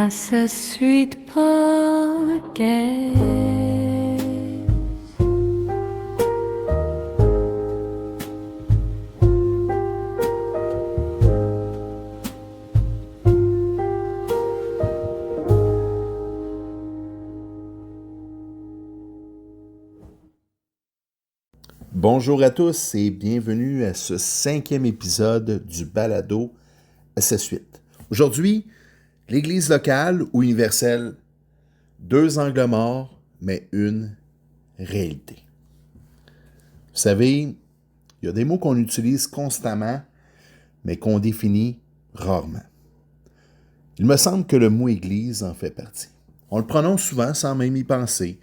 pass a sweet portuguese. Bonjour à tous et bienvenue à ce 5e épisode du balado SS8. Aujourd'hui, l'Église locale ou universelle, 2 angles morts, mais une réalité. Vous savez, il y a des mots qu'on utilise constamment, mais qu'on définit rarement. Il me semble que le mot Église en fait partie. On le prononce souvent sans même y penser.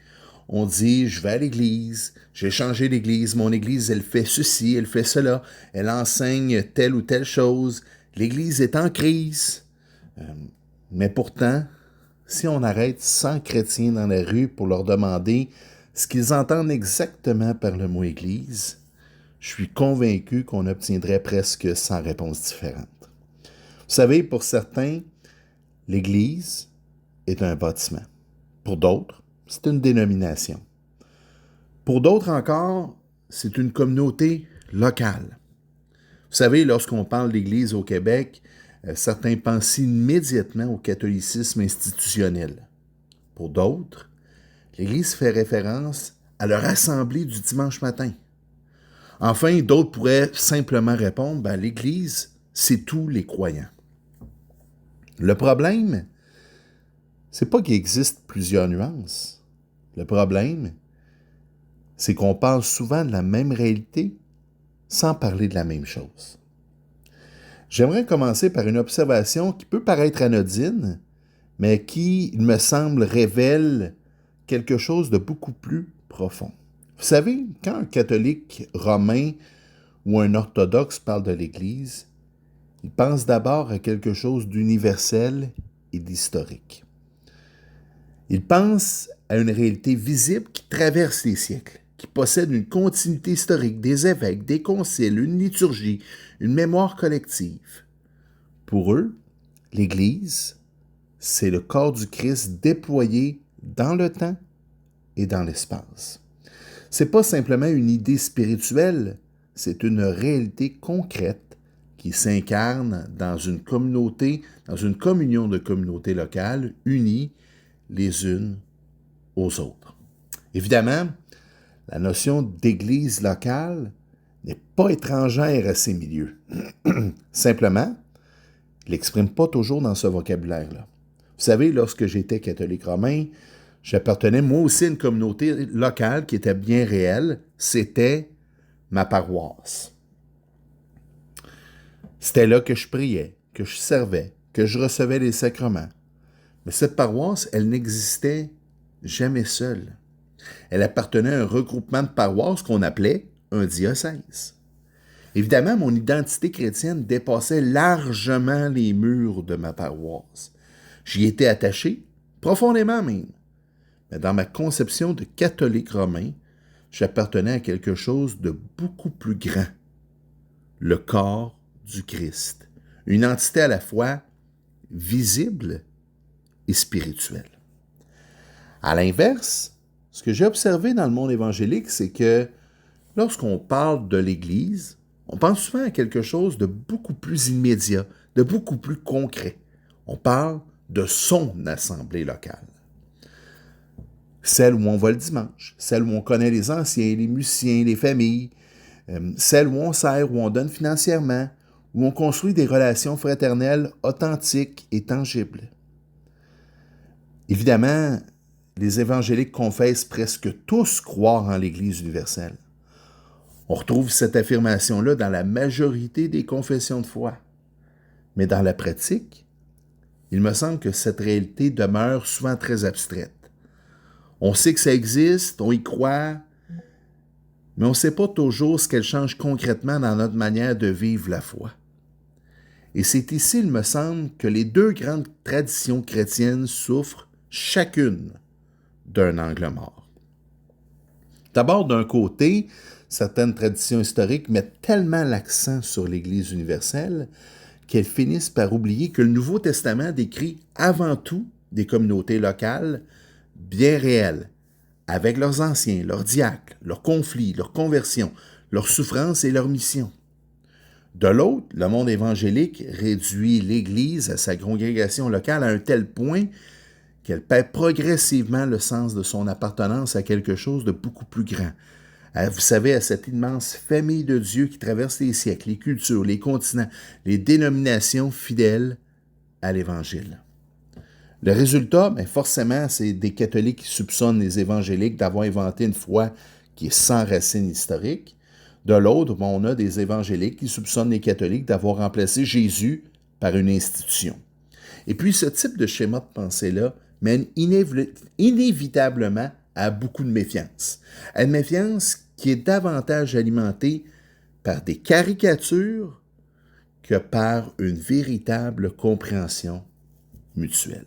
On dit « je vais à l'église, j'ai changé d'église, mon église, elle fait ceci, elle fait cela, elle enseigne telle ou telle chose, l'église est en crise. » Mais pourtant, si on arrête 100 chrétiens dans la rue pour leur demander ce qu'ils entendent exactement par le mot église, je suis convaincu qu'on obtiendrait presque 100 réponses différentes. Vous savez, pour certains, l'église est un bâtiment. Pour d'autres, c'est une dénomination. Pour d'autres encore, c'est une communauté locale. Vous savez, lorsqu'on parle d'Église au Québec, certains pensent immédiatement au catholicisme institutionnel. Pour d'autres, l'Église fait référence à leur assemblée du dimanche matin. Enfin, d'autres pourraient simplement répondre, l'Église, c'est tous les croyants. Le problème, c'est pas qu'il existe plusieurs nuances. Le problème, c'est qu'on parle souvent de la même réalité sans parler de la même chose. J'aimerais commencer par une observation qui peut paraître anodine, mais qui, il me semble, révèle quelque chose de beaucoup plus profond. Vous savez, quand un catholique romain ou un orthodoxe parle de l'Église, il pense d'abord à quelque chose d'universel et d'historique. Il pense à une réalité visible qui traverse les siècles, qui possède une continuité historique, des évêques, des conciles, une liturgie, une mémoire collective. Pour eux, l'Église, c'est le corps du Christ déployé dans le temps et dans l'espace. C'est pas simplement une idée spirituelle, c'est une réalité concrète qui s'incarne dans une communauté, dans une communion de communautés locales unies les unes aux autres. Évidemment, la notion d'église locale n'est pas étrangère à ces milieux. Simplement, il n'exprime pas toujours dans ce vocabulaire-là. Vous savez, lorsque j'étais catholique romain, j'appartenais moi aussi à une communauté locale qui était bien réelle. C'était ma paroisse. C'était là que je priais, que je servais, que je recevais les sacrements. Mais cette paroisse, elle n'existait jamais seule. Elle appartenait à un regroupement de paroisses qu'on appelait un diocèse. Évidemment, mon identité chrétienne dépassait largement les murs de ma paroisse. J'y étais attaché, profondément même. Mais dans ma conception de catholique romain, j'appartenais à quelque chose de beaucoup plus grand, le corps du Christ. Une entité à la fois visible et spirituelle. À l'inverse, ce que j'ai observé dans le monde évangélique, c'est que lorsqu'on parle de l'Église, on pense souvent à quelque chose de beaucoup plus immédiat, de beaucoup plus concret. On parle de son assemblée locale. Celle où on va le dimanche, celle où on connaît les anciens, les musiciens, les familles, celle où on sert, où on donne financièrement, où on construit des relations fraternelles authentiques et tangibles. Évidemment, les évangéliques confessent presque tous croire en l'Église universelle. On retrouve cette affirmation-là dans la majorité des confessions de foi. Mais dans la pratique, il me semble que cette réalité demeure souvent très abstraite. On sait que ça existe, on y croit, mais on ne sait pas toujours ce qu'elle change concrètement dans notre manière de vivre la foi. Et c'est ici, il me semble, que les 2 grandes traditions chrétiennes souffrent chacune d'un angle mort. D'abord, d'un côté, certaines traditions historiques mettent tellement l'accent sur l'Église universelle qu'elles finissent par oublier que le Nouveau Testament décrit avant tout des communautés locales bien réelles, avec leurs anciens, leurs diacres, leurs conflits, leurs conversions, leurs souffrances et leurs missions. De l'autre, le monde évangélique réduit l'Église à sa congrégation locale à un tel point qu'elle perd progressivement le sens de son appartenance à quelque chose de beaucoup plus grand. Vous savez, à cette immense famille de Dieu qui traverse les siècles, les cultures, les continents, les dénominations fidèles à l'Évangile. Le résultat, forcément, c'est des catholiques qui soupçonnent les évangéliques d'avoir inventé une foi qui est sans racine historique. De l'autre, on a des évangéliques qui soupçonnent les catholiques d'avoir remplacé Jésus par une institution. Et puis, ce type de schéma de pensée-là mène inévitablement à beaucoup de méfiance. À une méfiance qui est davantage alimentée par des caricatures que par une véritable compréhension mutuelle.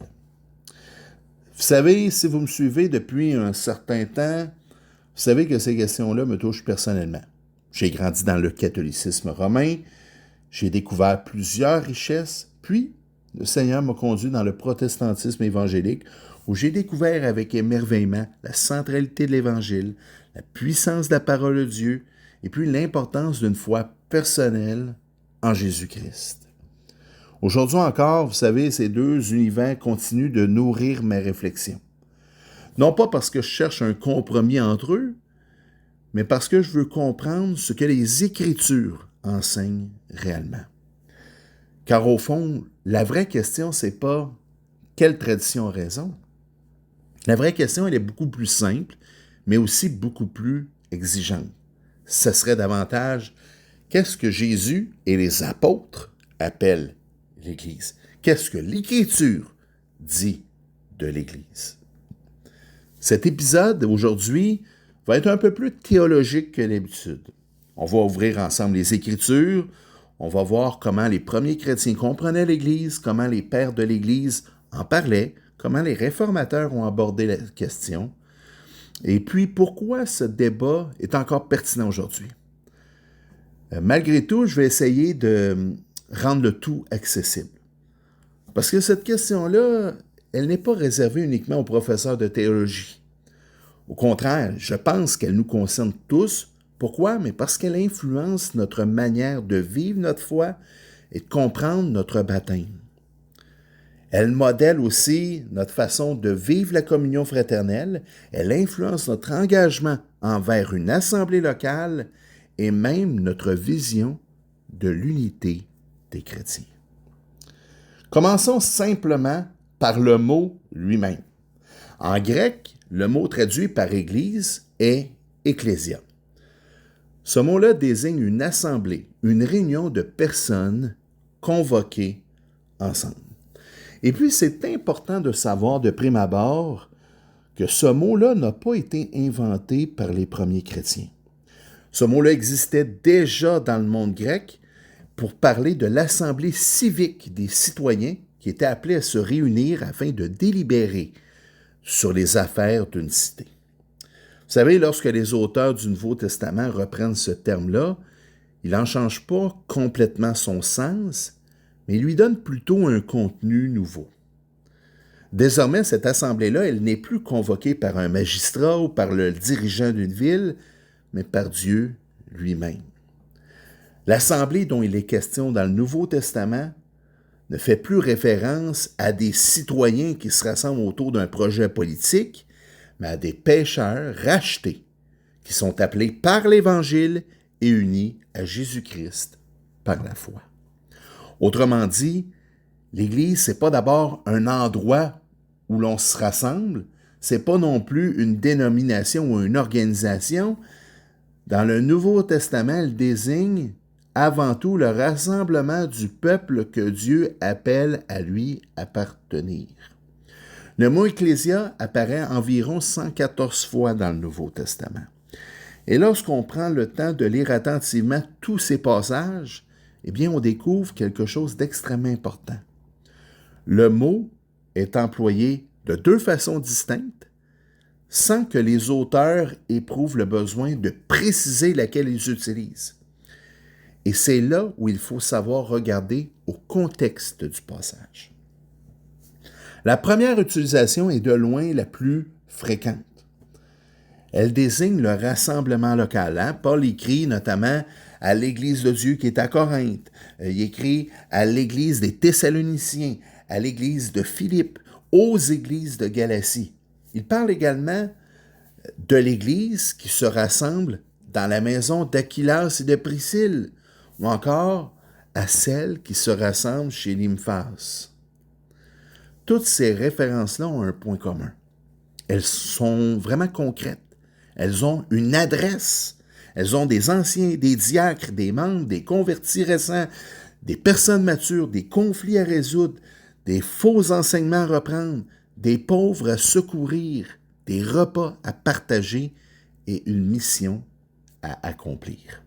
Vous savez, si vous me suivez depuis un certain temps, vous savez que ces questions-là me touchent personnellement. J'ai grandi dans le catholicisme romain, j'ai découvert plusieurs richesses, puis le Seigneur m'a conduit dans le protestantisme évangélique, où j'ai découvert avec émerveillement la centralité de l'Évangile, la puissance de la parole de Dieu, et puis l'importance d'une foi personnelle en Jésus-Christ. Aujourd'hui encore, vous savez, ces deux univers continuent de nourrir mes réflexions. Non pas parce que je cherche un compromis entre eux, mais parce que je veux comprendre ce que les Écritures enseignent réellement. Car au fond, la vraie question, c'est pas quelle tradition a raison. La vraie question, elle est beaucoup plus simple, mais aussi beaucoup plus exigeante. Ce serait davantage qu'est-ce que Jésus et les apôtres appellent l'Église? Qu'est-ce que l'Écriture dit de l'Église? Cet épisode, aujourd'hui, va être un peu plus théologique que d'habitude. On va ouvrir ensemble les Écritures, on va voir comment les premiers chrétiens comprenaient l'Église, comment les pères de l'Église en parlaient, comment les réformateurs ont abordé la question, et puis pourquoi ce débat est encore pertinent aujourd'hui. Malgré tout, je vais essayer de rendre le tout accessible. Parce que cette question-là, elle n'est pas réservée uniquement aux professeurs de théologie. Au contraire, je pense qu'elle nous concerne tous. Pourquoi? Mais parce qu'elle influence notre manière de vivre notre foi et de comprendre notre baptême. Elle modèle aussi notre façon de vivre la communion fraternelle. Elle influence notre engagement envers une assemblée locale et même notre vision de l'unité des chrétiens. Commençons simplement par le mot lui-même. En grec, le mot traduit par Église est ecclésia. Ce mot-là désigne une assemblée, une réunion de personnes convoquées ensemble. Et puis, c'est important de savoir de prime abord que ce mot-là n'a pas été inventé par les premiers chrétiens. Ce mot-là existait déjà dans le monde grec pour parler de l'assemblée civique des citoyens qui étaient appelés à se réunir afin de délibérer sur les affaires d'une cité. Vous savez, lorsque les auteurs du Nouveau Testament reprennent ce terme-là, ils n'en changent pas complètement son sens, mais ils lui donnent plutôt un contenu nouveau. Désormais, cette assemblée-là, elle n'est plus convoquée par un magistrat ou par le dirigeant d'une ville, mais par Dieu lui-même. L'assemblée dont il est question dans le Nouveau Testament ne fait plus référence à des citoyens qui se rassemblent autour d'un projet politique, mais à des pécheurs rachetés qui sont appelés par l'Évangile et unis à Jésus-Christ par la foi. Autrement dit, l'Église, c'est pas d'abord un endroit où l'on se rassemble, c'est pas non plus une dénomination ou une organisation. Dans le Nouveau Testament, elle désigne avant tout le rassemblement du peuple que Dieu appelle à lui appartenir. Le mot ecclésia apparaît environ 114 fois dans le Nouveau Testament. Et lorsqu'on prend le temps de lire attentivement tous ces passages, eh bien, on découvre quelque chose d'extrêmement important. Le mot est employé de deux façons distinctes, sans que les auteurs éprouvent le besoin de préciser laquelle ils utilisent. Et c'est là où il faut savoir regarder au contexte du passage. La première utilisation est de loin la plus fréquente. Elle désigne le rassemblement local. Hein? Paul écrit notamment à l'Église de Dieu qui est à Corinthe. Il écrit à l'Église des Thessaloniciens, à l'Église de Philippe, aux Églises de Galatie. Il parle également de l'Église qui se rassemble dans la maison d'Aquilas et de Priscille, ou encore à celle qui se rassemble chez Nymphas. Toutes ces références-là ont un point commun. Elles sont vraiment concrètes. Elles ont une adresse. Elles ont des anciens, des diacres, des membres, des convertis récents, des personnes matures, des conflits à résoudre, des faux enseignements à reprendre, des pauvres à secourir, des repas à partager et une mission à accomplir.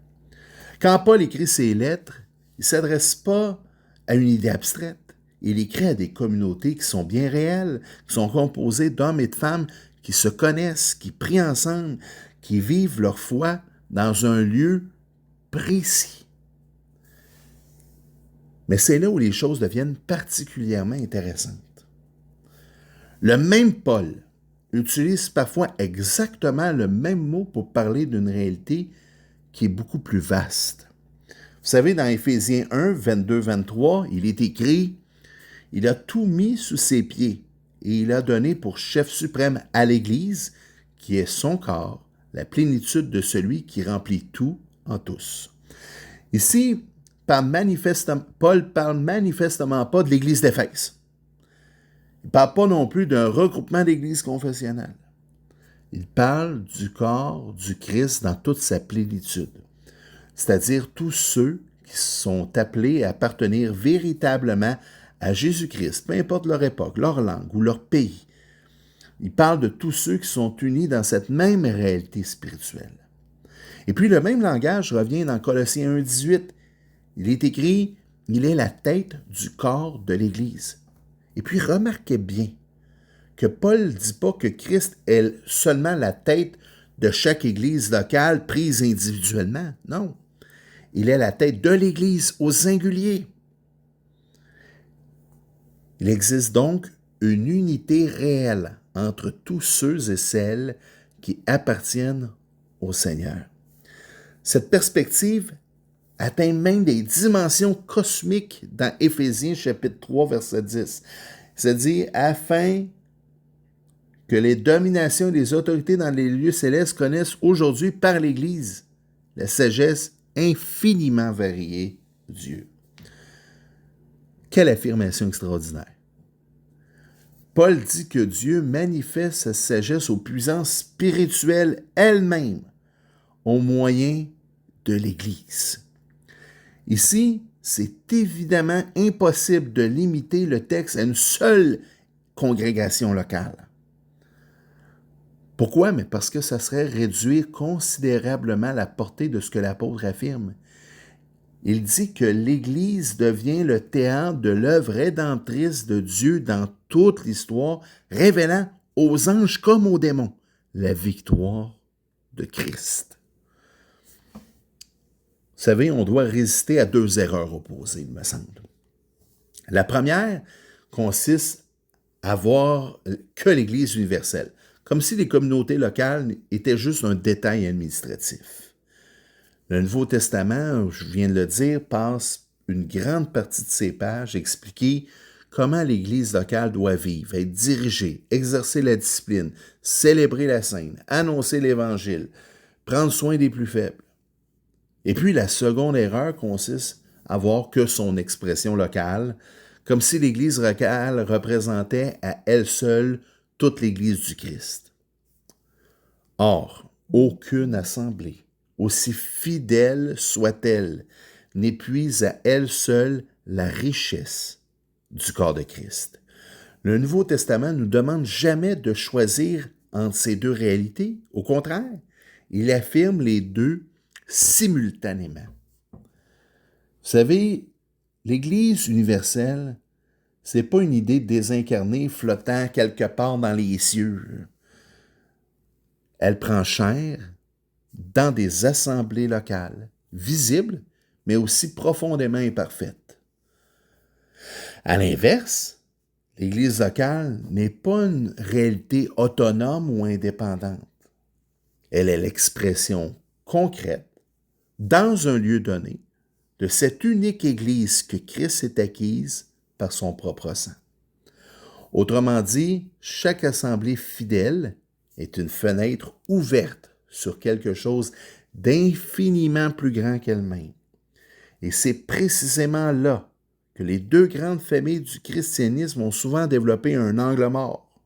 Quand Paul écrit ses lettres, il ne s'adresse pas à une idée abstraite. Il écrit à des communautés qui sont bien réelles, qui sont composées d'hommes et de femmes qui se connaissent, qui prient ensemble, qui vivent leur foi dans un lieu précis. Mais c'est là où les choses deviennent particulièrement intéressantes. Le même Paul utilise parfois exactement le même mot pour parler d'une réalité qui est beaucoup plus vaste. Vous savez, dans Éphésiens 1, 22-23, il est écrit « Il a tout mis sous ses pieds et il a donné pour chef suprême à l'Église, qui est son corps, la plénitude de celui qui remplit tout en tous. » Ici, Paul parle manifestement pas de l'Église d'Éphèse. Il ne parle pas non plus d'un regroupement d'églises confessionnelles. Il parle du corps du Christ dans toute sa plénitude, c'est-à-dire tous ceux qui sont appelés à appartenir véritablement à Jésus-Christ, peu importe leur époque, leur langue ou leur pays. Il parle de tous ceux qui sont unis dans cette même réalité spirituelle. Et puis le même langage revient dans Colossiens 1,18. Il est écrit « Il est la tête du corps de l'Église ». Et puis remarquez bien que Paul ne dit pas que Christ est seulement la tête de chaque Église locale prise individuellement. Non, il est la tête de l'Église au singulier. Il existe donc une unité réelle entre tous ceux et celles qui appartiennent au Seigneur. Cette perspective atteint même des dimensions cosmiques dans Éphésiens chapitre 3, verset 10. C'est-à-dire, afin que les dominations et les autorités dans les lieux célestes connaissent aujourd'hui par l'Église la sagesse infiniment variée de Dieu. Quelle affirmation extraordinaire! Paul dit que Dieu manifeste sa sagesse aux puissances spirituelles elles-mêmes au moyen de l'Église. Ici, c'est évidemment impossible de limiter le texte à une seule congrégation locale. Pourquoi? Mais parce que ça serait réduire considérablement la portée de ce que l'apôtre affirme. Il dit que l'Église devient le théâtre de l'œuvre rédemptrice de Dieu dans toute l'histoire, révélant aux anges comme aux démons la victoire de Christ. Vous savez, on doit résister à deux erreurs opposées, il me semble. La première consiste à voir que l'Église universelle, comme si les communautés locales étaient juste un détail administratif. Le Nouveau Testament, je viens de le dire, passe une grande partie de ses pages à expliquer comment l'Église locale doit vivre, être dirigée, exercer la discipline, célébrer la Sainte, annoncer l'Évangile, prendre soin des plus faibles. Et puis la seconde erreur consiste à voir que son expression locale, comme si l'Église locale représentait à elle seule toute l'Église du Christ. Or, aucune assemblée, aussi fidèle soit-elle, n'épuise à elle seule la richesse du corps de Christ. Le Nouveau Testament ne nous demande jamais de choisir entre ces deux réalités. Au contraire, il affirme les deux simultanément. Vous savez, l'Église universelle, c'est pas une idée désincarnée flottant quelque part dans les cieux. Elle prend chair dans des assemblées locales, visibles, mais aussi profondément imparfaites. À l'inverse, l'Église locale n'est pas une réalité autonome ou indépendante. Elle est l'expression concrète, dans un lieu donné, de cette unique Église que Christ s'est acquise par son propre sang. Autrement dit, chaque assemblée fidèle est une fenêtre ouverte sur quelque chose d'infiniment plus grand qu'elle-même. Et c'est précisément là que les deux grandes familles du christianisme ont souvent développé un angle mort.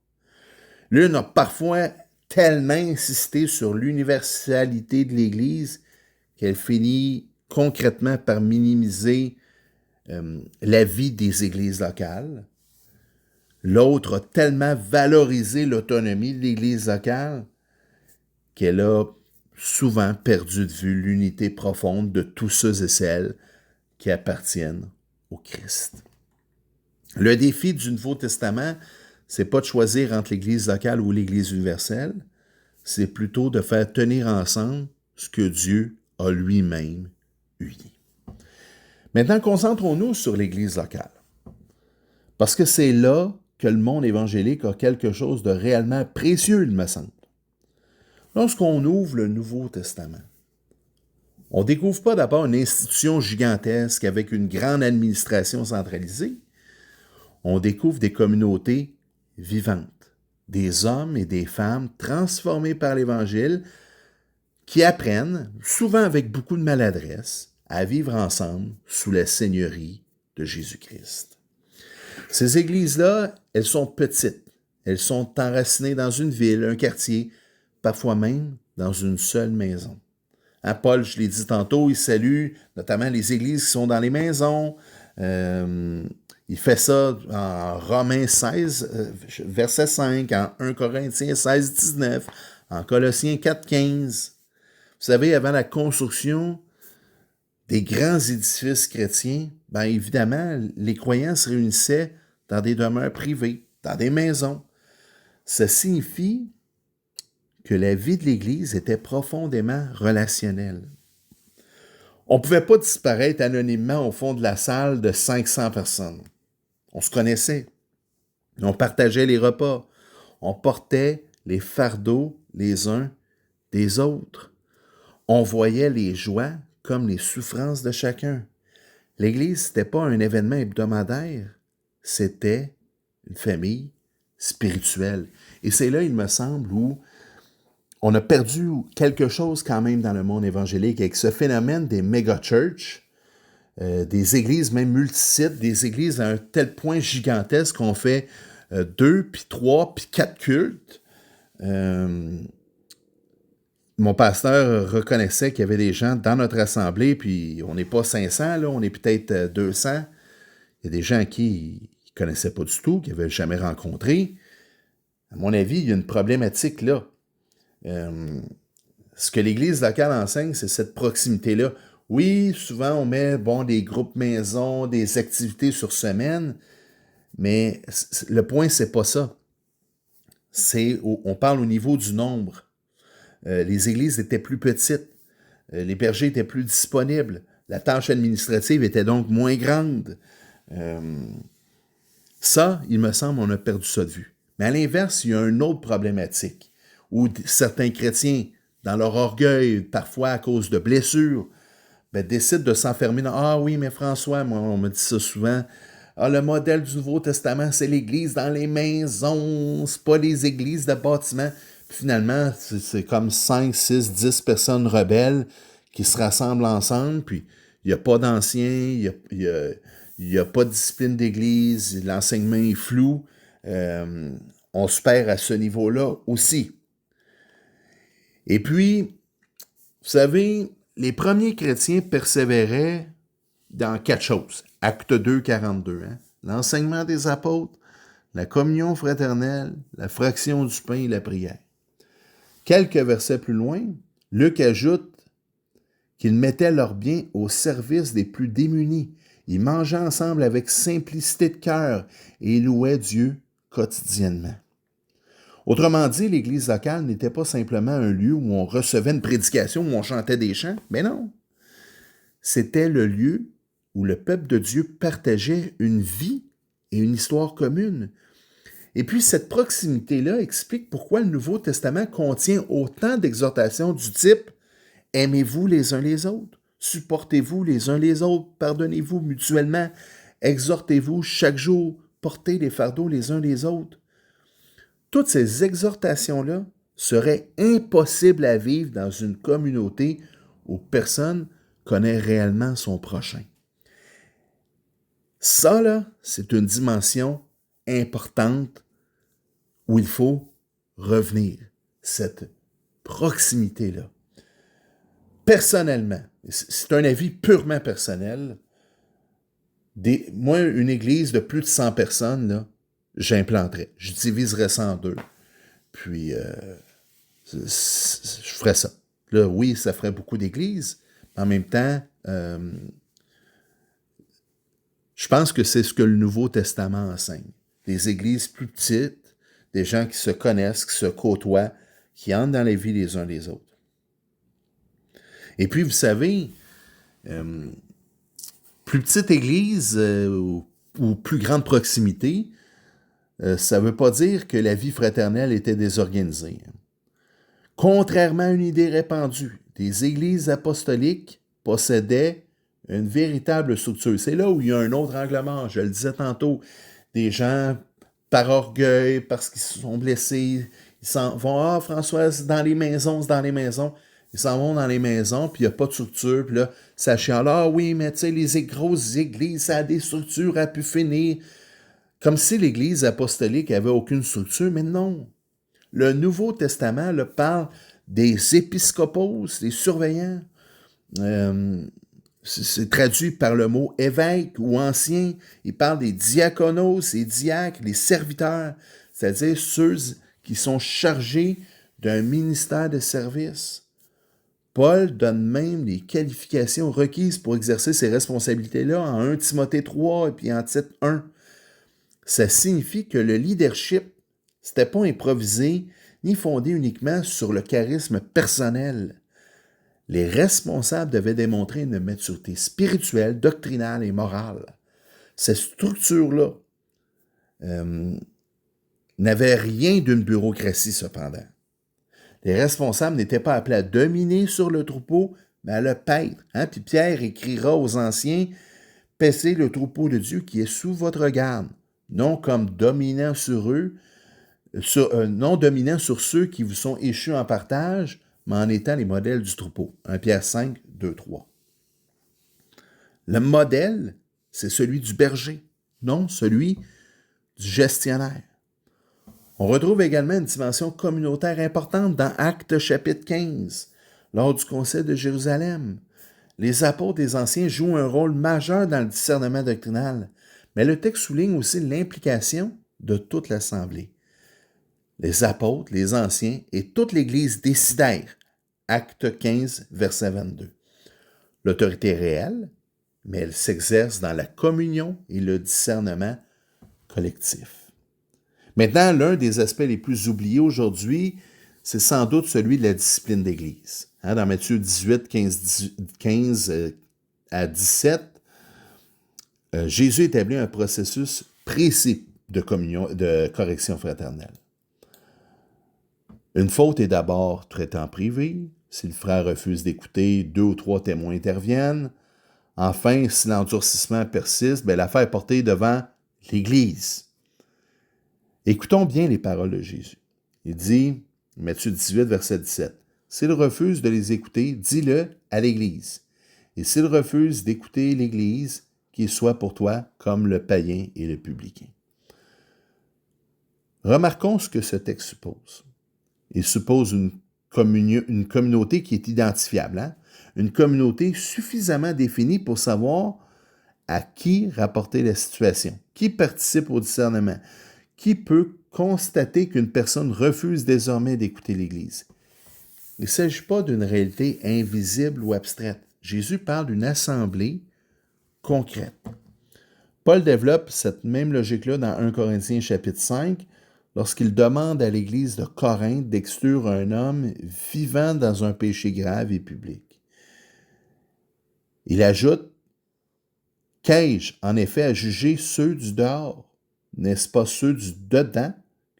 L'une a parfois tellement insisté sur l'universalité de l'Église qu'elle finit concrètement par minimiser la vie des églises locales. L'autre a tellement valorisé l'autonomie de l'Église locale qu'elle a souvent perdu de vue l'unité profonde de tous ceux et celles qui appartiennent au Christ. Le défi du Nouveau Testament, c'est pas de choisir entre l'Église locale ou l'Église universelle, c'est plutôt de faire tenir ensemble ce que Dieu a lui-même uni. Maintenant, concentrons-nous sur l'Église locale. Parce que c'est là que le monde évangélique a quelque chose de réellement précieux, il me semble. Lorsqu'on ouvre le Nouveau Testament, on ne découvre pas d'abord une institution gigantesque avec une grande administration centralisée. On découvre des communautés vivantes, des hommes et des femmes transformés par l'Évangile qui apprennent, souvent avec beaucoup de maladresse, à vivre ensemble sous la seigneurie de Jésus-Christ. Ces églises-là, elles sont petites. Elles sont enracinées dans une ville, un quartier, parfois même dans une seule maison. Paul, je l'ai dit tantôt, il salue notamment les églises qui sont dans les maisons. Il fait ça en Romains 16, verset 5, en 1 Corinthiens 16, 19, en Colossiens 4, 15. Vous savez, avant la construction des grands édifices chrétiens, bien évidemment, les croyants se réunissaient dans des demeures privées, dans des maisons. Ça signifie que la vie de l'Église était profondément relationnelle. On ne pouvait pas disparaître anonymement au fond de la salle de 500 personnes. On se connaissait. On partageait les repas. On portait les fardeaux les uns des autres. On voyait les joies comme les souffrances de chacun. L'Église, ce n'était pas un événement hebdomadaire, c'était une famille spirituelle. Et c'est là, il me semble, où on a perdu quelque chose quand même dans le monde évangélique avec ce phénomène des méga-churches, des églises même multisites, des églises à un tel point gigantesque qu'on fait 2, puis 3, puis 4 cultes. Mon pasteur reconnaissait qu'il y avait des gens dans notre assemblée, puis on n'est pas 500, là, on est peut-être 200. Il y a des gens qui ne connaissaient pas du tout, qui n'avaient jamais rencontré. À mon avis, il y a une problématique là. Ce que l'Église locale enseigne, c'est cette proximité-là. Oui, souvent on met des groupes maison, des activités sur semaine, mais le point, c'est pas ça. On parle au niveau du nombre. Les églises étaient plus petites, les bergers étaient plus disponibles, la tâche administrative était donc moins grande. Ça, il me semble, on a perdu ça de vue. Mais à l'inverse, il y a une autre problématique, où certains chrétiens, dans leur orgueil, parfois à cause de blessures, décident de s'enfermer dans « Ah oui, mais François, moi, on me dit ça souvent, le modèle du Nouveau Testament, c'est l'Église dans les maisons, c'est pas les églises de bâtiments. » Puis finalement, c'est comme 5, 6, 10 personnes rebelles qui se rassemblent ensemble, puis il n'y a pas d'anciens, il n'y a pas de discipline d'église, l'enseignement est flou. On se perd à ce niveau-là aussi. Et puis, vous savez, les premiers chrétiens persévéraient dans 4 choses. Acte 2, 42. L'enseignement des apôtres, la communion fraternelle, la fraction du pain et la prière. Quelques versets plus loin, Luc ajoute qu'ils mettaient leurs biens au service des plus démunis. Ils mangeaient ensemble avec simplicité de cœur et louaient Dieu quotidiennement. Autrement dit, l'Église locale n'était pas simplement un lieu où on recevait une prédication, où on chantait des chants, mais non. C'était le lieu où le peuple de Dieu partageait une vie et une histoire commune, Et puis, cette proximité-là explique pourquoi le Nouveau Testament contient autant d'exhortations du type « Aimez-vous les uns les autres, supportez-vous les uns les autres, pardonnez-vous mutuellement, exhortez-vous chaque jour, portez les fardeaux les uns les autres. » Toutes ces exhortations-là seraient impossibles à vivre dans une communauté où personne connaît réellement son prochain. Ça, là, c'est une dimension importante où il faut revenir, cette proximité-là. Personnellement, c'est un avis purement personnel, moi, une église de plus de 100 personnes, là, j'implanterais. Je diviserais ça en deux. Puis, je ferais ça. Là, oui, ça ferait beaucoup d'églises. En même temps, je pense que c'est ce que le Nouveau Testament enseigne. Des églises plus petites, des gens qui se connaissent, qui se côtoient, qui entrent dans la vie les uns les autres. Et puis, vous savez, plus petite église ou plus grande proximité, ça ne veut pas dire que la vie fraternelle était désorganisée. Contrairement à une idée répandue, des églises apostoliques possédaient une véritable structure. C'est là où il y a un autre angle mort, je le disais tantôt. Des gens, par orgueil, parce qu'ils se sont blessés, ils s'en vont, « Ah, François, c'est dans les maisons, c'est dans les maisons. » Ils s'en vont dans les maisons, puis il n'y a pas de structure, puis là, ça chiale, « Ah oui, mais tu sais, les grosses églises, ça a des structures à pu finir. » Comme si l'Église apostolique avait aucune structure, mais non. Le Nouveau Testament là, parle des épiscopos, des surveillants. C'est traduit par le mot évêque ou ancien. Il parle des diaconos, les diacres, les serviteurs, c'est-à-dire ceux qui sont chargés d'un ministère de service. Paul donne même les qualifications requises pour exercer ces responsabilités-là en 1 Timothée 3 et puis en Tite 1. Ça signifie que le leadership, c'était pas improvisé ni fondé uniquement sur le charisme personnel. Les responsables devaient démontrer une maturité spirituelle, doctrinale et morale. Cette structure-là n'avait rien d'une bureaucratie cependant. Les responsables n'étaient pas appelés à dominer sur le troupeau, mais à le paître. Puis Pierre écrira aux anciens, « Paissez le troupeau de Dieu qui est sous votre garde, non comme dominant sur eux, non dominant sur ceux qui vous sont échus en partage, mais en étant les modèles du troupeau. » 1 Pierre 5, 2, 3. Le modèle, c'est celui du berger, non celui du gestionnaire. On retrouve également une dimension communautaire importante dans Actes chapitre 15, lors du Concile de Jérusalem. Les apôtres des anciens jouent un rôle majeur dans le discernement doctrinal, mais le texte souligne aussi l'implication de toute l'Assemblée. Les apôtres, les anciens et toute l'Église décidèrent. Acte 15, verset 22. L'autorité est réelle, mais elle s'exerce dans la communion et le discernement collectif. Maintenant, l'un des aspects les plus oubliés aujourd'hui, c'est sans doute celui de la discipline d'Église. Dans Matthieu 18, 15 à 17, Jésus établit un processus précis de correction fraternelle. Une faute est d'abord traitée en privé. Si le frère refuse d'écouter, 2 ou 3 témoins interviennent. Enfin, si l'endurcissement persiste, l'affaire est portée devant l'Église. Écoutons bien les paroles de Jésus. Il dit, Matthieu 18, verset 17, « S'il refuse de les écouter, dis-le à l'Église. Et s'il refuse d'écouter l'Église, qu'il soit pour toi comme le païen et le publicain. » Remarquons ce que ce texte suppose. Il suppose une communauté qui est identifiable, une communauté suffisamment définie pour savoir à qui rapporter la situation, qui participe au discernement, qui peut constater qu'une personne refuse désormais d'écouter l'Église. Il ne s'agit pas d'une réalité invisible ou abstraite. Jésus parle d'une assemblée concrète. Paul développe cette même logique-là dans 1 Corinthiens chapitre 5, lorsqu'il demande à l'Église de Corinthe d'exclure un homme vivant dans un péché grave et public. Il ajoute, « Qu'ai-je en effet à juger ceux du dehors? N'est-ce pas ceux du dedans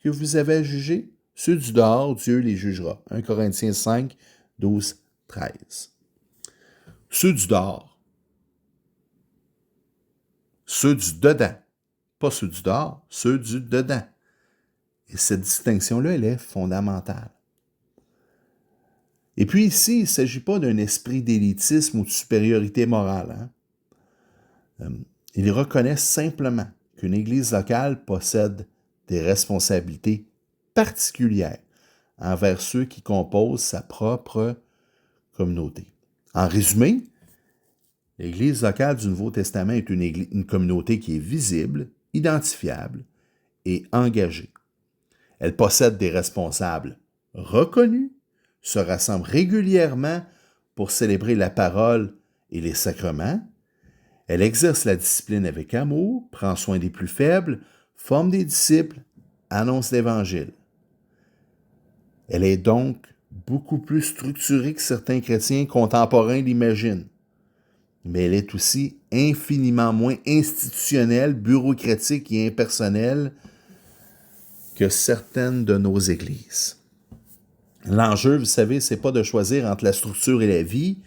que vous avez à juger? Ceux du dehors, Dieu les jugera. 1 Corinthiens 5, 12, 13. Ceux du dehors. Ceux du dedans. Pas ceux du dehors, ceux du dedans. Et cette distinction-là, elle est fondamentale. Et puis ici, il ne s'agit pas d'un esprit d'élitisme ou de supériorité morale. Il reconnaît simplement qu'une Église locale possède des responsabilités particulières envers ceux qui composent sa propre communauté. En résumé, l'Église locale du Nouveau Testament est une communauté qui est visible, identifiable et engagée. Elle possède des responsables reconnus, se rassemble régulièrement pour célébrer la parole et les sacrements. Elle exerce la discipline avec amour, prend soin des plus faibles, forme des disciples, annonce l'Évangile. Elle est donc beaucoup plus structurée que certains chrétiens contemporains l'imaginent. Mais elle est aussi infiniment moins institutionnelle, bureaucratique et impersonnelle que certaines de nos églises. L'enjeu, vous savez, c'est pas de choisir entre la structure et la vie.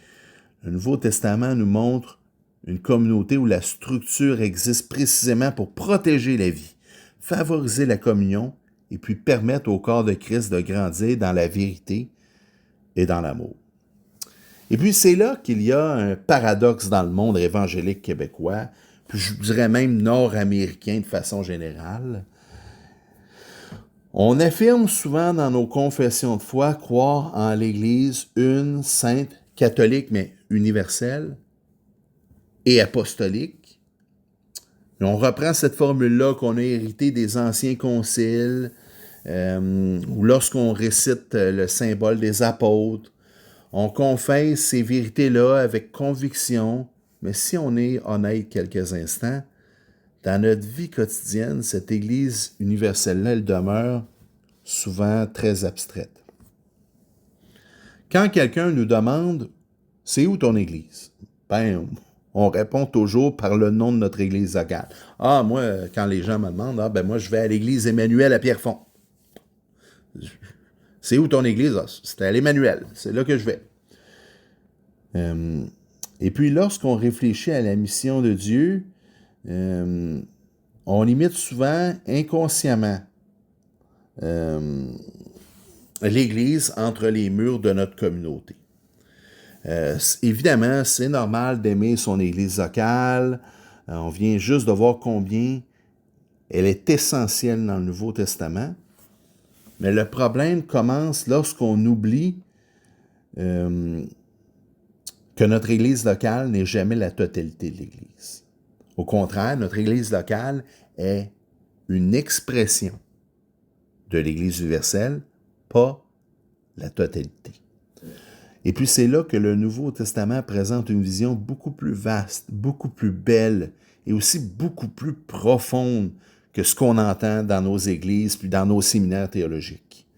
Le Nouveau Testament nous montre une communauté où la structure existe précisément pour protéger la vie, favoriser la communion et puis permettre au corps de Christ de grandir dans la vérité et dans l'amour. Et puis c'est là qu'il y a un paradoxe dans le monde évangélique québécois, puis je dirais même nord-américain de façon générale. On affirme souvent dans nos confessions de foi croire en l'Église une, sainte, catholique, mais universelle et apostolique. Et on reprend cette formule-là qu'on a héritée des anciens conciles, ou lorsqu'on récite le symbole des apôtres, on confesse ces vérités-là avec conviction, mais si on est honnête quelques instants, dans notre vie quotidienne, cette Église universelle-là, elle demeure souvent très abstraite. Quand quelqu'un nous demande « C'est où ton Église? » Ben, on répond toujours par le nom de notre Église locale. Ah, moi, quand les gens me demandent, ben moi, je vais à l'Église Emmanuel à Pierrefonds. C'est où ton Église? Ah, c'est à l'Emmanuel. C'est là que je vais. Et puis, lorsqu'on réfléchit à la mission de Dieu, on imite souvent inconsciemment l'Église entre les murs de notre communauté. Évidemment, c'est normal d'aimer son Église locale. On vient juste de voir combien elle est essentielle dans le Nouveau Testament. Mais le problème commence lorsqu'on oublie que notre Église locale n'est jamais la totalité de l'Église. Au contraire, notre Église locale est une expression de l'Église universelle, pas la totalité. Et puis c'est là que le Nouveau Testament présente une vision beaucoup plus vaste, beaucoup plus belle et aussi beaucoup plus profonde que ce qu'on entend dans nos églises puis dans nos séminaires théologiques.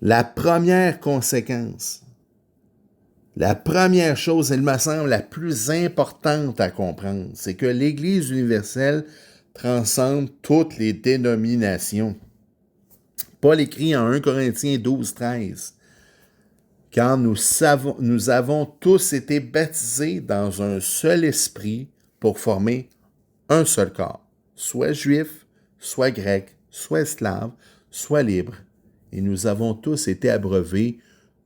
La première conséquence, la première chose, elle me semble la plus importante à comprendre, c'est que l'Église universelle transcende toutes les dénominations. Paul écrit en 1 Corinthiens 12, 13, « Car nous avons tous été baptisés dans un seul esprit pour former un seul corps, soit juif, soit grec, soit esclave, soit libre, et nous avons tous été abreuvés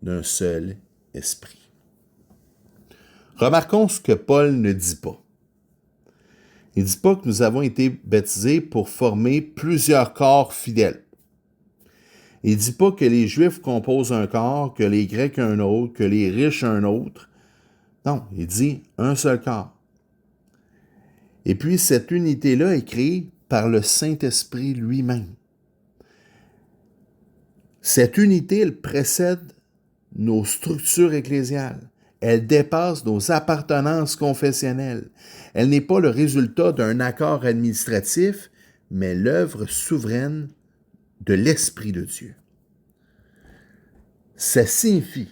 d'un seul esprit. » Remarquons ce que Paul ne dit pas. Il ne dit pas que nous avons été baptisés pour former plusieurs corps fidèles. Il ne dit pas que les Juifs composent un corps, que les Grecs un autre, que les riches un autre. Non, il dit un seul corps. Et puis cette unité-là est créée par le Saint-Esprit lui-même. Cette unité, elle précède nos structures ecclésiales. Elle dépasse nos appartenances confessionnelles. Elle n'est pas le résultat d'un accord administratif, mais l'œuvre souveraine de l'Esprit de Dieu. Ça signifie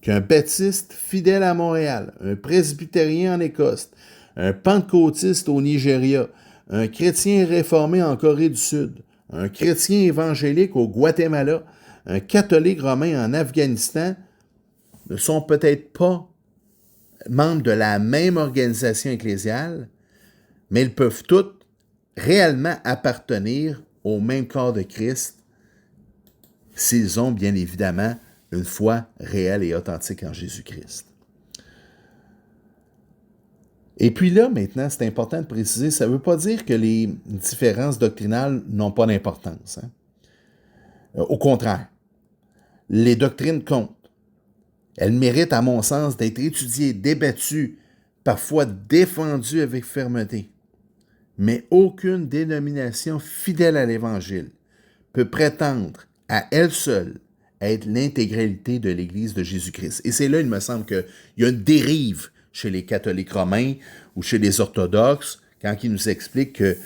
qu'un baptiste fidèle à Montréal, un presbytérien en Écosse, un pentecôtiste au Nigeria, un chrétien réformé en Corée du Sud, un chrétien évangélique au Guatemala, un catholique romain en Afghanistan ne sont peut-être pas membres de la même organisation ecclésiale, mais ils peuvent tous réellement appartenir au même corps de Christ s'ils ont bien évidemment une foi réelle et authentique en Jésus-Christ. Et puis là, maintenant, c'est important de préciser, ça ne veut pas dire que les différences doctrinales n'ont pas d'importance. Hein? Au contraire, les doctrines comptent. Elles méritent, à mon sens, d'être étudiées, débattues, parfois défendues avec fermeté. Mais aucune dénomination fidèle à l'Évangile peut prétendre à elle seule être l'intégralité de l'Église de Jésus-Christ. Et c'est là, il me semble qu'il y a une dérive chez les catholiques romains ou chez les orthodoxes quand ils nous expliquent que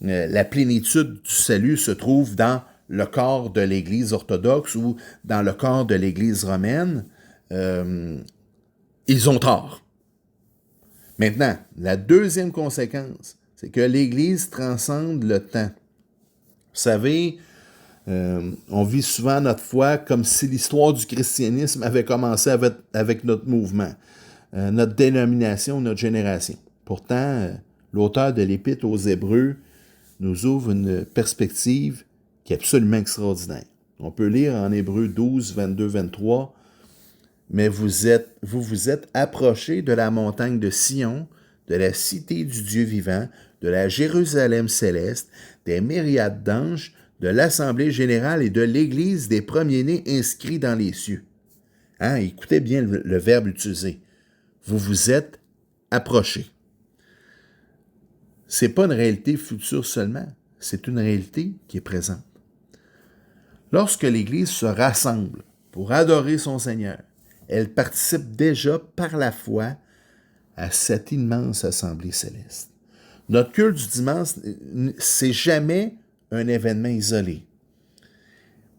la plénitude du salut se trouve dans le corps de l'Église orthodoxe ou dans le corps de l'Église romaine. Ils ont tort. Maintenant, la deuxième conséquence, c'est que l'Église transcende le temps. Vous savez, on vit souvent notre foi comme si l'histoire du christianisme avait commencé avec notre mouvement, notre dénomination, notre génération. Pourtant, l'auteur de l'Épître aux Hébreux nous ouvre une perspective qui est absolument extraordinaire. On peut lire en Hébreux 12, 22, 23, « Mais vous vous êtes approchés de la montagne de Sion, de la cité du Dieu vivant, de la Jérusalem céleste, des myriades d'anges, de l'Assemblée générale et de l'Église des premiers-nés inscrits dans les cieux. » Hein, écoutez bien le verbe utilisé. Vous vous êtes approchés. Ce n'est pas une réalité future seulement, c'est une réalité qui est présente. Lorsque l'Église se rassemble pour adorer son Seigneur, elle participe déjà par la foi à cette immense assemblée céleste. Notre culte du dimanche, c'est jamais un événement isolé.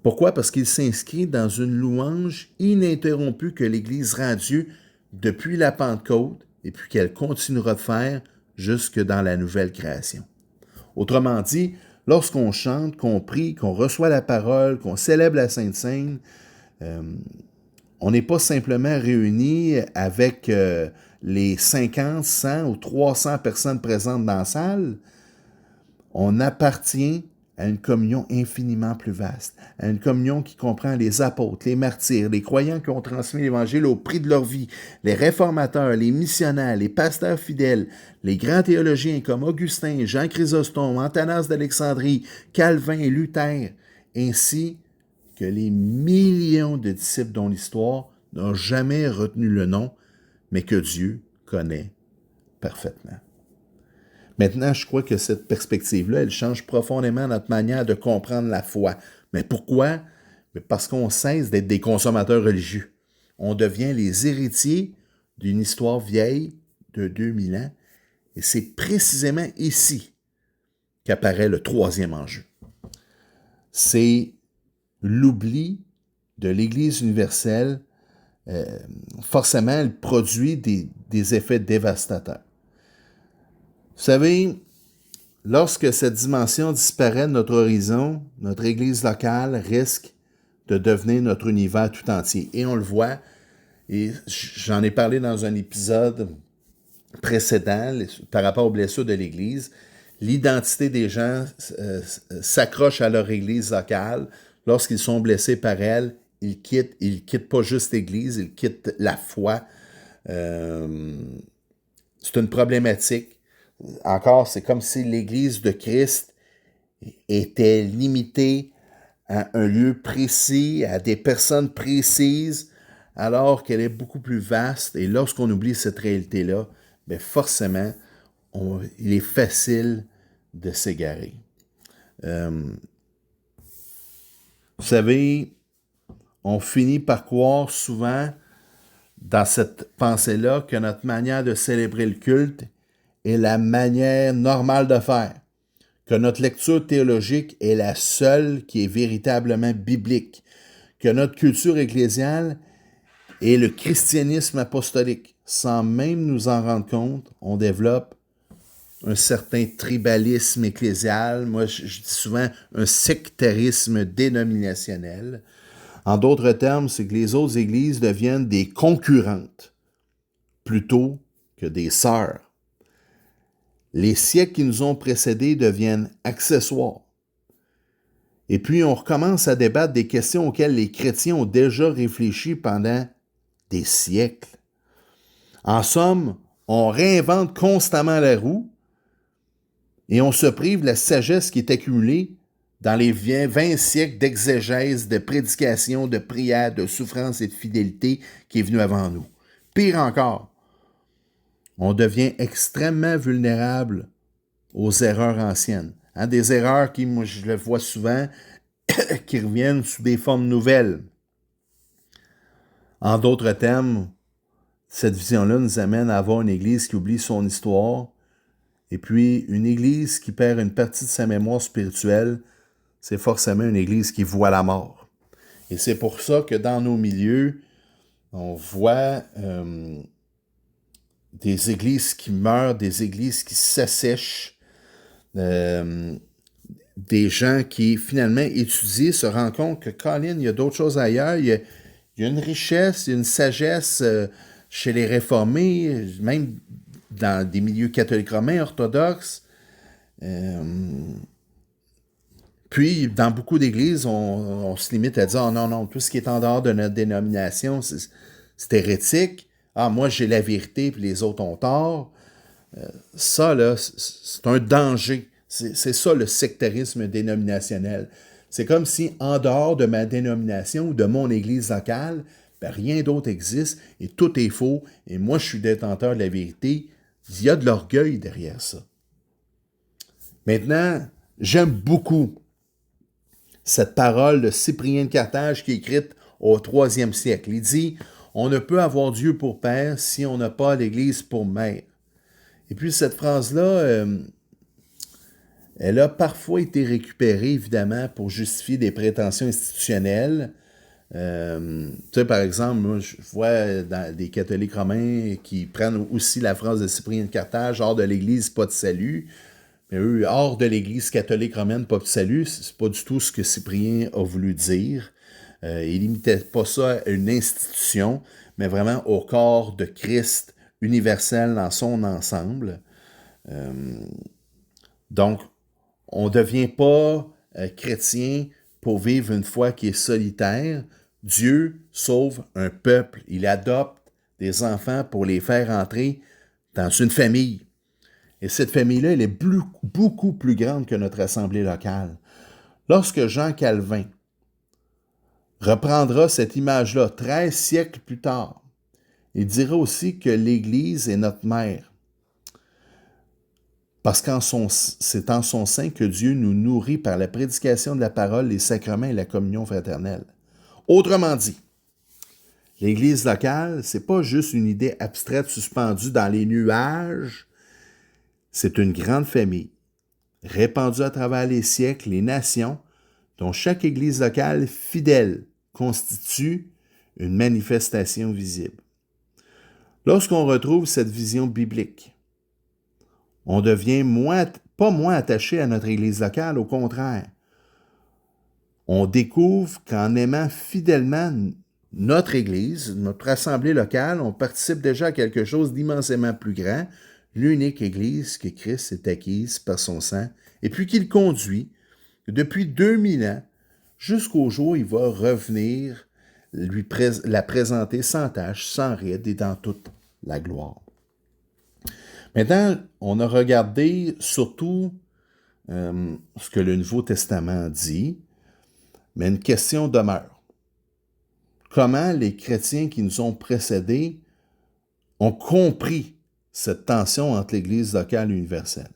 Pourquoi? Parce qu'il s'inscrit dans une louange ininterrompue que l'Église rend à Dieu depuis la Pentecôte et puis qu'elle continuera de faire jusque dans la nouvelle création. Autrement dit, lorsqu'on chante, qu'on prie, qu'on reçoit la parole, qu'on célèbre la Sainte Seine, on n'est pas simplement réunis avec les 50, 100 ou 300 personnes présentes dans la salle. On appartient à une communion infiniment plus vaste, à une communion qui comprend les apôtres, les martyrs, les croyants qui ont transmis l'Évangile au prix de leur vie, les réformateurs, les missionnaires, les pasteurs fidèles, les grands théologiens comme Augustin, Jean Chrysostome, Athanas d'Alexandrie, Calvin et Luther, ainsi que les millions de disciples dont l'histoire n'a jamais retenu le nom, mais que Dieu connaît parfaitement. Maintenant, je crois que cette perspective-là, elle change profondément notre manière de comprendre la foi. Mais pourquoi? Parce qu'on cesse d'être des consommateurs religieux. On devient les héritiers d'une histoire vieille de 2000 ans. Et c'est précisément ici qu'apparaît le troisième enjeu. C'est l'oubli de l'Église universelle. Forcément, elle produit des effets dévastateurs. Vous savez, lorsque cette dimension disparaît de notre horizon, notre Église locale risque de devenir notre univers tout entier. Et on le voit, et j'en ai parlé dans un épisode précédent par rapport aux blessures de l'Église. L'identité des gens s'accroche à leur Église locale. Lorsqu'ils sont blessés par elle, ils quittent pas juste l'Église, ils quittent la foi. C'est une problématique. Encore, c'est comme si l'Église de Christ était limitée à un lieu précis, à des personnes précises, alors qu'elle est beaucoup plus vaste. Et lorsqu'on oublie cette réalité-là, bien forcément, il est facile de s'égarer. Vous savez, on finit par croire souvent dans cette pensée-là que notre manière de célébrer le culte est la manière normale de faire, que notre lecture théologique est la seule qui est véritablement biblique, que notre culture ecclésiale est le christianisme apostolique. Sans même nous en rendre compte, on développe un certain tribalisme ecclésial. Moi, je dis souvent un sectarisme dénominationnel. En d'autres termes, c'est que les autres églises deviennent des concurrentes plutôt que des sœurs. Les siècles qui nous ont précédés deviennent accessoires. Et puis, on recommence à débattre des questions auxquelles les chrétiens ont déjà réfléchi pendant des siècles. En somme, on réinvente constamment la roue et on se prive de la sagesse qui est accumulée dans les 20 siècles d'exégèse, de prédication, de prière, de souffrance et de fidélité qui est venu avant nous. Pire encore, on devient extrêmement vulnérable aux erreurs anciennes. Des erreurs qui, moi, je le vois souvent, qui reviennent sous des formes nouvelles. En d'autres termes, cette vision-là nous amène à avoir une Église qui oublie son histoire, et puis une Église qui perd une partie de sa mémoire spirituelle, c'est forcément une Église qui voit la mort. Et c'est pour ça que dans nos milieux, on voit des églises qui meurent, des églises qui s'assèchent, des gens qui, finalement, étudient, se rendent compte que, Colin, il y a d'autres choses ailleurs, il y a une richesse, il y a une sagesse chez les réformés, même dans des milieux catholiques romains, orthodoxes. Puis, dans beaucoup d'églises, on se limite à dire « Oh non, tout ce qui est en dehors de notre dénomination, c'est hérétique. Ah, moi, j'ai la vérité, puis les autres ont tort. » Ça, là, c'est un danger. C'est ça, le sectarisme dénominationnel. C'est comme si, en dehors de ma dénomination ou de mon église locale, ben, rien d'autre existe et tout est faux. Et moi, je suis détenteur de la vérité. Il y a de l'orgueil derrière ça. Maintenant, j'aime beaucoup cette parole de Cyprien de Carthage qui est écrite au 3e siècle. Il dit « On ne peut avoir Dieu pour père si on n'a pas l'Église pour mère. » Et puis cette phrase-là, elle a parfois été récupérée, évidemment, pour justifier des prétentions institutionnelles. Tu sais, par exemple, moi, je vois des catholiques romains qui prennent aussi la phrase de Cyprien de Carthage « Hors de l'Église, pas de salut ». Mais eux, hors de l'Église catholique romaine, pas de salut, c'est pas du tout ce que Cyprien a voulu dire. Il limitait pas ça à une institution, mais vraiment au corps de Christ universel dans son ensemble. Donc, on ne devient pas chrétien pour vivre une foi qui est solitaire. Dieu sauve un peuple. Il adopte des enfants pour les faire entrer dans une famille. Et cette famille-là, elle est beaucoup plus grande que notre assemblée locale. Lorsque Jean Calvin reprendra cette image-là 13 siècles plus tard, il dira aussi que l'Église est notre mère. Parce que c'est en son sein que Dieu nous nourrit par la prédication de la parole, les sacrements et la communion fraternelle. Autrement dit, l'Église locale, c'est pas juste une idée abstraite suspendue dans les nuages. C'est une grande famille, répandue à travers les siècles, les nations, dont chaque Église locale fidèle constitue une manifestation visible. Lorsqu'on retrouve cette vision biblique, on devient pas moins attaché à notre Église locale, au contraire. On découvre qu'en aimant fidèlement notre Église, notre assemblée locale, on participe déjà à quelque chose d'immensément plus grand, l'unique Église que Christ s'est acquise par son sang, et puis qu'il conduit depuis 2000 ans jusqu'au jour où il va revenir la présenter sans tache, sans ride et dans toute la gloire. Maintenant, on a regardé surtout ce que le Nouveau Testament dit, mais une question demeure. Comment les chrétiens qui nous ont précédés ont compris cette tension entre l'Église locale et universelle?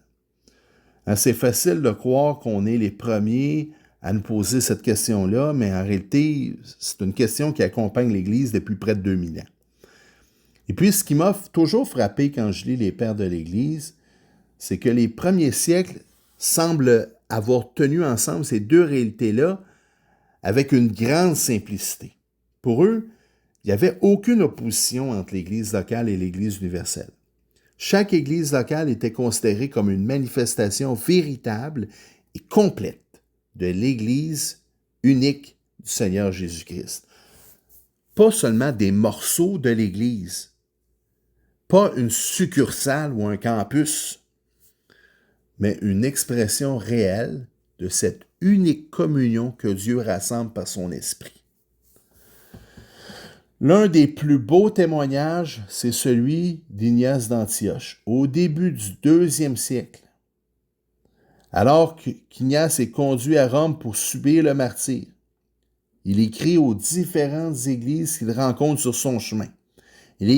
C'est facile de croire qu'on est les premiers à nous poser cette question-là, mais en réalité, c'est une question qui accompagne l'Église depuis près de 2000 ans. Et puis, ce qui m'a toujours frappé quand je lis les pères de l'Église, c'est que les premiers siècles semblent avoir tenu ensemble ces deux réalités-là avec une grande simplicité. Pour eux, il n'y avait aucune opposition entre l'Église locale et l'Église universelle. Chaque église locale était considérée comme une manifestation véritable et complète de l'église unique du Seigneur Jésus-Christ. Pas seulement des morceaux de l'église, pas une succursale ou un campus, mais une expression réelle de cette unique communion que Dieu rassemble par son esprit. L'un des plus beaux témoignages, c'est celui d'Ignace d'Antioche, au début du 2e siècle. Alors qu'Ignace est conduit à Rome pour subir le martyre, il écrit aux différentes églises qu'il rencontre sur son chemin. Il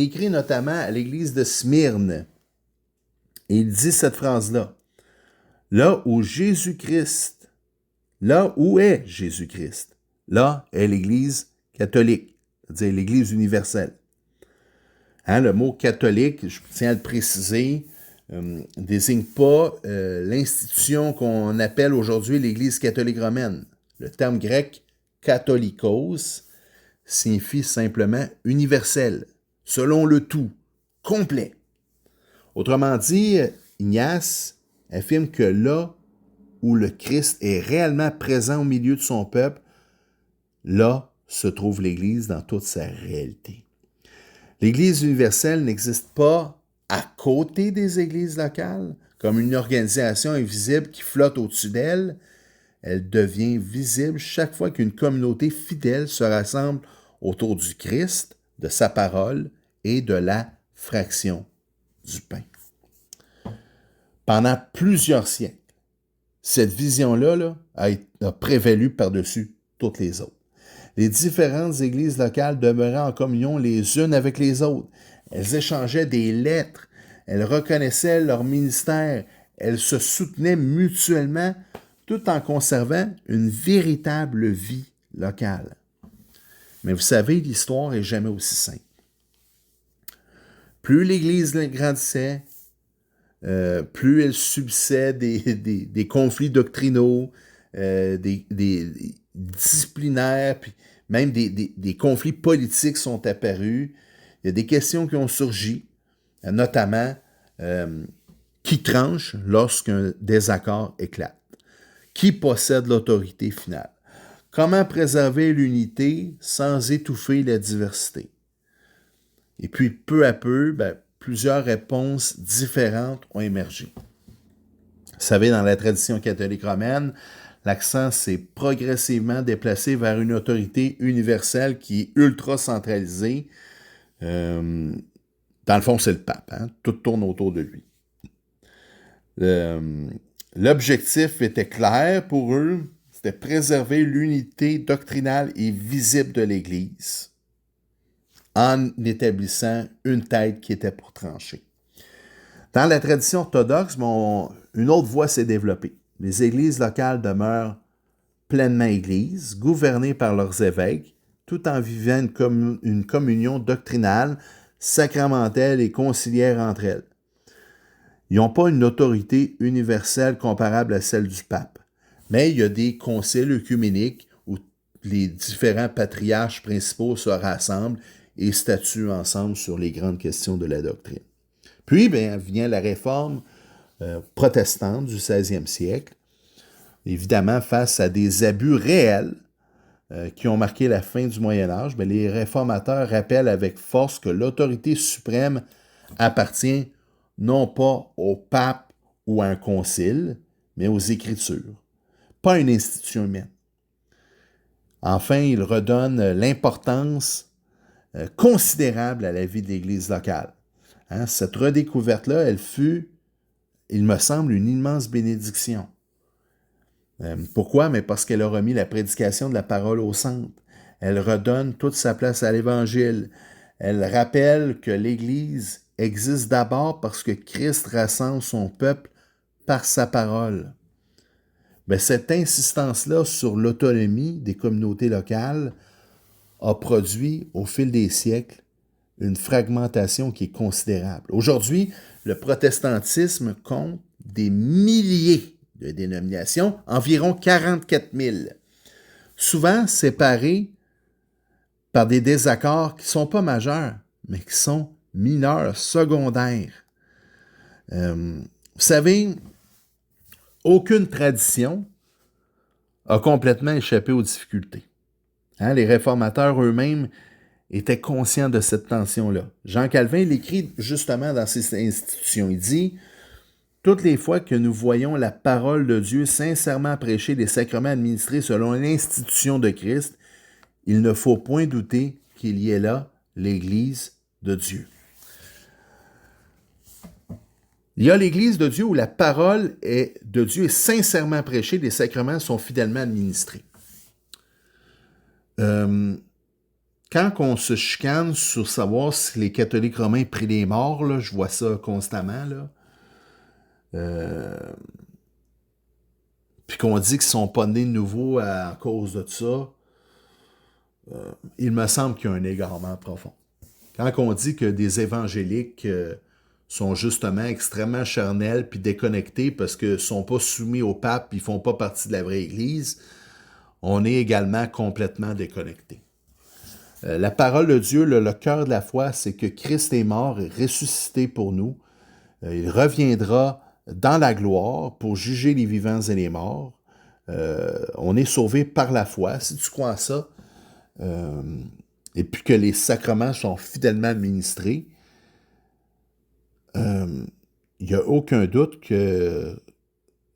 écrit notamment à l'église de Smyrne, et il dit cette phrase-là. Là où est Jésus-Christ, là est l'Église catholique, c'est-à-dire l'Église universelle. Le mot catholique, je tiens à le préciser, ne désigne pas l'institution qu'on appelle aujourd'hui l'Église catholique romaine. Le terme grec katholikos signifie simplement universel, selon le tout, complet. Autrement dit, Ignace affirme que là où le Christ est réellement présent au milieu de son peuple, là se trouve l'Église dans toute sa réalité. L'Église universelle n'existe pas à côté des églises locales, comme une organisation invisible qui flotte au-dessus d'elle. Elle devient visible chaque fois qu'une communauté fidèle se rassemble autour du Christ, de sa parole et de la fraction du pain. Pendant plusieurs siècles, cette vision-là a prévalu par-dessus toutes les autres. Les différentes églises locales demeuraient en communion les unes avec les autres. Elles échangeaient des lettres, elles reconnaissaient leur ministère, elles se soutenaient mutuellement tout en conservant une véritable vie locale. Mais vous savez, l'histoire n'est jamais aussi simple. Plus l'Église grandissait, plus elle subissait des conflits doctrinaux, des disciplinaires, puis même des conflits politiques sont apparus. Il y a des questions qui ont surgi, notamment qui tranche lorsqu'un désaccord éclate? Qui possède l'autorité finale? Comment préserver l'unité sans étouffer la diversité? Et puis, peu à peu, plusieurs réponses différentes ont émergé. Vous savez, dans la tradition catholique romaine, l'accent s'est progressivement déplacé vers une autorité universelle qui est ultra centralisée. Dans le fond, c'est le pape. Tout tourne autour de lui. L'objectif était clair pour eux, c'était préserver l'unité doctrinale et visible de l'Église en établissant une tête qui était pour trancher. Dans la tradition orthodoxe, une autre voie s'est développée. Les églises locales demeurent pleinement églises, gouvernées par leurs évêques, tout en vivant une communion doctrinale, sacramentelle et conciliaire entre elles. Ils n'ont pas une autorité universelle comparable à celle du pape, mais il y a des conciles œcuméniques où les différents patriarches principaux se rassemblent et statuent ensemble sur les grandes questions de la doctrine. Puis, vient la réforme protestante du 16e siècle, évidemment face à des abus réels qui ont marqué la fin du Moyen Âge. Les réformateurs rappellent avec force que l'autorité suprême appartient non pas au pape ou à un concile, mais aux Écritures, pas à une institution humaine. Enfin, ils redonnent l'importance considérable à la vie de l'Église locale. Cette redécouverte-là, elle fut, il me semble, une immense bénédiction. Pourquoi? Mais parce qu'elle a remis la prédication de la parole au centre. Elle redonne toute sa place à l'Évangile. Elle rappelle que l'Église existe d'abord parce que Christ rassemble son peuple par sa parole. Cette insistance-là sur l'autonomie des communautés locales a produit, au fil des siècles, une fragmentation qui est considérable. Aujourd'hui, le protestantisme compte des milliers de dénominations, environ 44 000, souvent séparées par des désaccords qui ne sont pas majeurs, mais qui sont mineurs, secondaires. Vous savez, aucune tradition a complètement échappé aux difficultés. Hein, les réformateurs eux-mêmes étaient conscients de cette tension-là. Jean Calvin l'écrit justement dans ses institutions. Il dit « Toutes les fois que nous voyons la parole de Dieu sincèrement prêcher les sacrements administrés selon l'institution de Christ, il ne faut point douter qu'il y ait là l'Église de Dieu. » Il y a l'Église de Dieu où la parole de Dieu est sincèrement prêchée, les sacrements sont fidèlement administrés. Quand on se chicane sur savoir si les catholiques romains prient les morts, là, je vois ça constamment, là, puis qu'on dit qu'ils ne sont pas nés de nouveau à cause de ça, il me semble qu'il y a un égarement profond. Quand on dit que des évangéliques sont justement extrêmement charnels puis déconnectés parce qu'ils ne sont pas soumis au pape, ils ne font pas partie de la vraie Église, on est également complètement déconnecté. La parole de Dieu, le cœur de la foi, c'est que Christ est mort et ressuscité pour nous. Il reviendra dans la gloire pour juger les vivants et les morts. On est sauvé par la foi, si tu crois à ça, et puis que les sacrements sont fidèlement administrés, il n'y a aucun doute que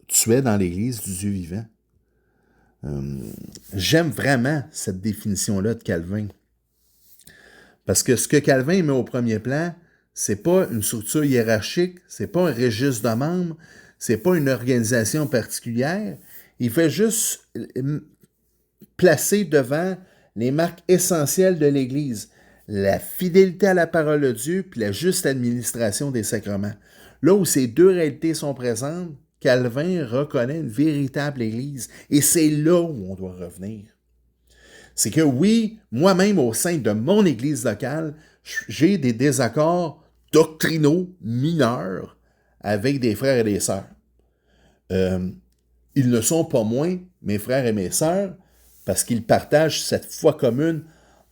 tu es dans l'Église du Dieu vivant. J'aime vraiment cette définition-là de Calvin. Parce que ce que Calvin met au premier plan, c'est pas une structure hiérarchique, c'est pas un registre de membres, c'est pas une organisation particulière. Il fait juste placer devant les marques essentielles de l'Église, la fidélité à la parole de Dieu puis la juste administration des sacrements. Là où ces deux réalités sont présentes, Calvin reconnaît une véritable Église. Et c'est là où on doit revenir. C'est que oui, moi-même, au sein de mon Église locale, j'ai des désaccords doctrinaux mineurs avec des frères et des sœurs. Ils ne sont pas moins, mes frères et mes sœurs, parce qu'ils partagent cette foi commune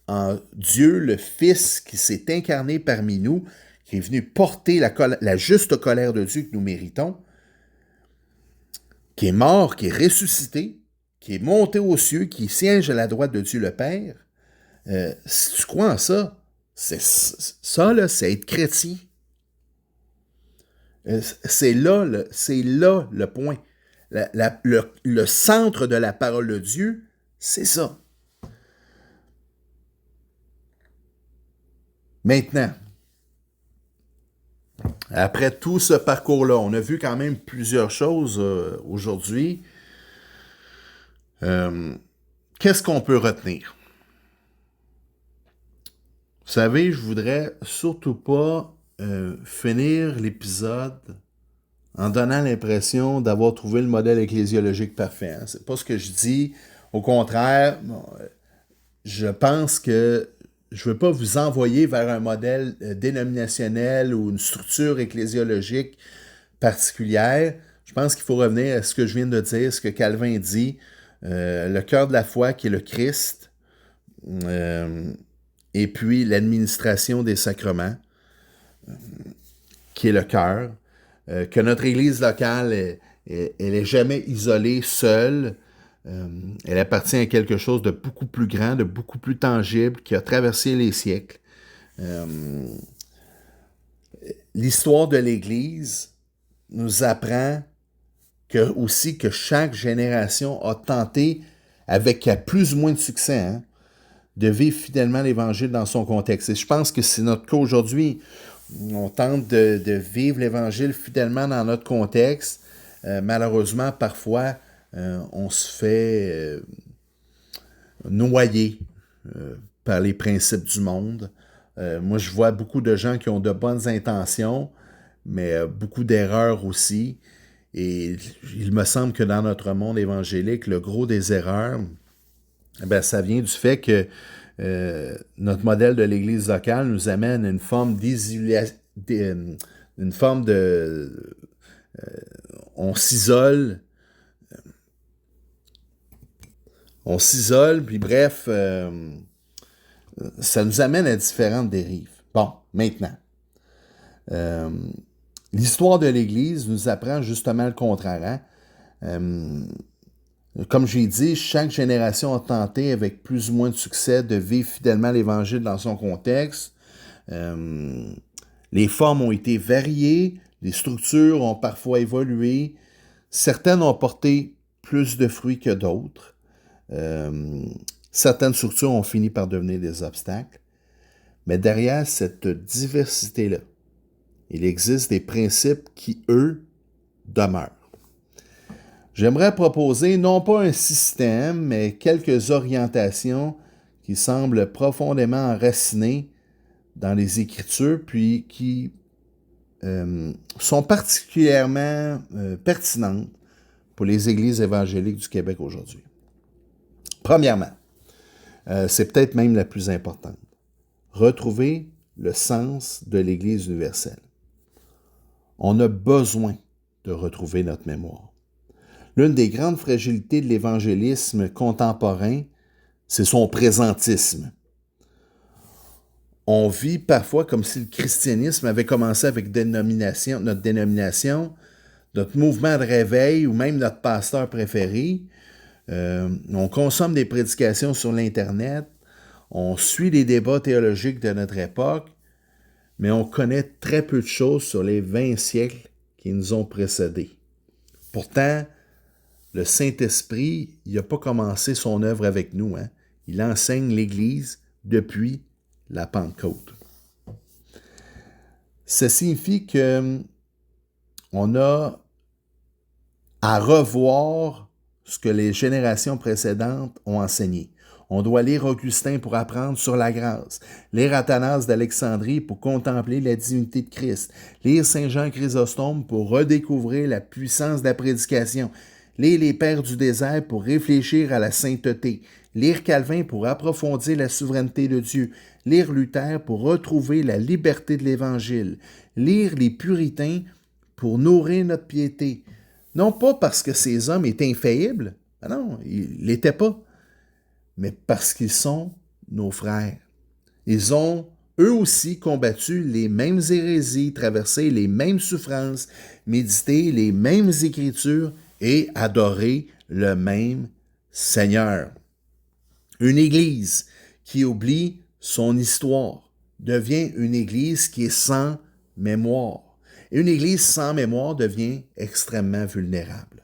en Dieu, le Fils, qui s'est incarné parmi nous, qui est venu porter la juste colère de Dieu que nous méritons, qui est mort, qui est ressuscité, qui est monté aux cieux, qui siège à la droite de Dieu le Père. Si tu crois en ça, ça, là, c'est être chrétien. C'est là le point. Le centre de la parole de Dieu, c'est ça. Maintenant, après tout ce parcours-là, on a vu quand même plusieurs choses aujourd'hui. Qu'est-ce qu'on peut retenir? Vous savez, je voudrais surtout pas finir l'épisode en donnant l'impression d'avoir trouvé le modèle ecclésiologique parfait. Hein. C'est pas ce que je dis. Au contraire, je pense que je ne veux pas vous envoyer vers un modèle dénominationnel ou une structure ecclésiologique particulière. Je pense qu'il faut revenir à ce que je viens de dire, ce que Calvin dit, le cœur de la foi qui est le Christ, et puis l'administration des sacrements, qui est le cœur, que notre Église locale, elle n'est jamais isolée, seule. Elle appartient à quelque chose de beaucoup plus grand, de beaucoup plus tangible, qui a traversé les siècles. L'histoire de l'Église nous apprend aussi que chaque génération a tenté, avec plus ou moins de succès, hein, de vivre fidèlement l'Évangile dans son contexte. Et je pense que c'est notre cas aujourd'hui. On tente de vivre l'Évangile fidèlement dans notre contexte. Malheureusement, parfois, on se fait noyer par les principes du monde. Moi, je vois beaucoup de gens qui ont de bonnes intentions, mais beaucoup d'erreurs aussi. Et il me semble que dans notre monde évangélique, le gros des erreurs, ça vient du fait que notre modèle de l'Église locale nous amène à une forme on s'isole, puis bref, ça nous amène à différentes dérives. Bon, maintenant, L'histoire de l'Église nous apprend justement le contraire. Comme j'ai dit, chaque génération a tenté, avec plus ou moins de succès, de vivre fidèlement l'Évangile dans son contexte. Les formes ont été variées, les structures ont parfois évolué, certaines ont porté plus de fruits que d'autres. Certaines structures ont fini par devenir des obstacles. Mais derrière cette diversité-là, il existe des principes qui, eux, demeurent. J'aimerais proposer non pas un système, mais quelques orientations qui semblent profondément enracinées dans les Écritures, puis qui sont particulièrement pertinentes pour les églises évangéliques du Québec aujourd'hui. Premièrement, c'est peut-être même la plus importante, retrouver le sens de l'Église universelle. On a besoin de retrouver notre mémoire. L'une des grandes fragilités de l'évangélisme contemporain, c'est son présentisme. On vit parfois comme si le christianisme avait commencé avec notre dénomination, notre mouvement de réveil ou même notre pasteur préféré. On consomme des prédications sur l'Internet, on suit les débats théologiques de notre époque, mais on connaît très peu de choses sur les 20 siècles qui nous ont précédés. Pourtant, le Saint-Esprit, il n'a pas commencé son œuvre avec nous. Il enseigne l'Église depuis la Pentecôte. Ça signifie qu'on a à revoir ce que les générations précédentes ont enseigné. On doit lire Augustin pour apprendre sur la grâce, lire Athanase d'Alexandrie pour contempler la divinité de Christ, lire Saint Jean Chrysostome pour redécouvrir la puissance de la prédication, lire les Pères du désert pour réfléchir à la sainteté, lire Calvin pour approfondir la souveraineté de Dieu, lire Luther pour retrouver la liberté de l'Évangile, lire les Puritains pour nourrir notre piété. Non pas parce que ces hommes étaient infaillibles, non, ils ne l'étaient pas, mais parce qu'ils sont nos frères. Ils ont eux aussi combattu les mêmes hérésies, traversé les mêmes souffrances, médité les mêmes Écritures et adoré le même Seigneur. Une Église qui oublie son histoire devient une Église qui est sans mémoire. Et une Église sans mémoire devient extrêmement vulnérable.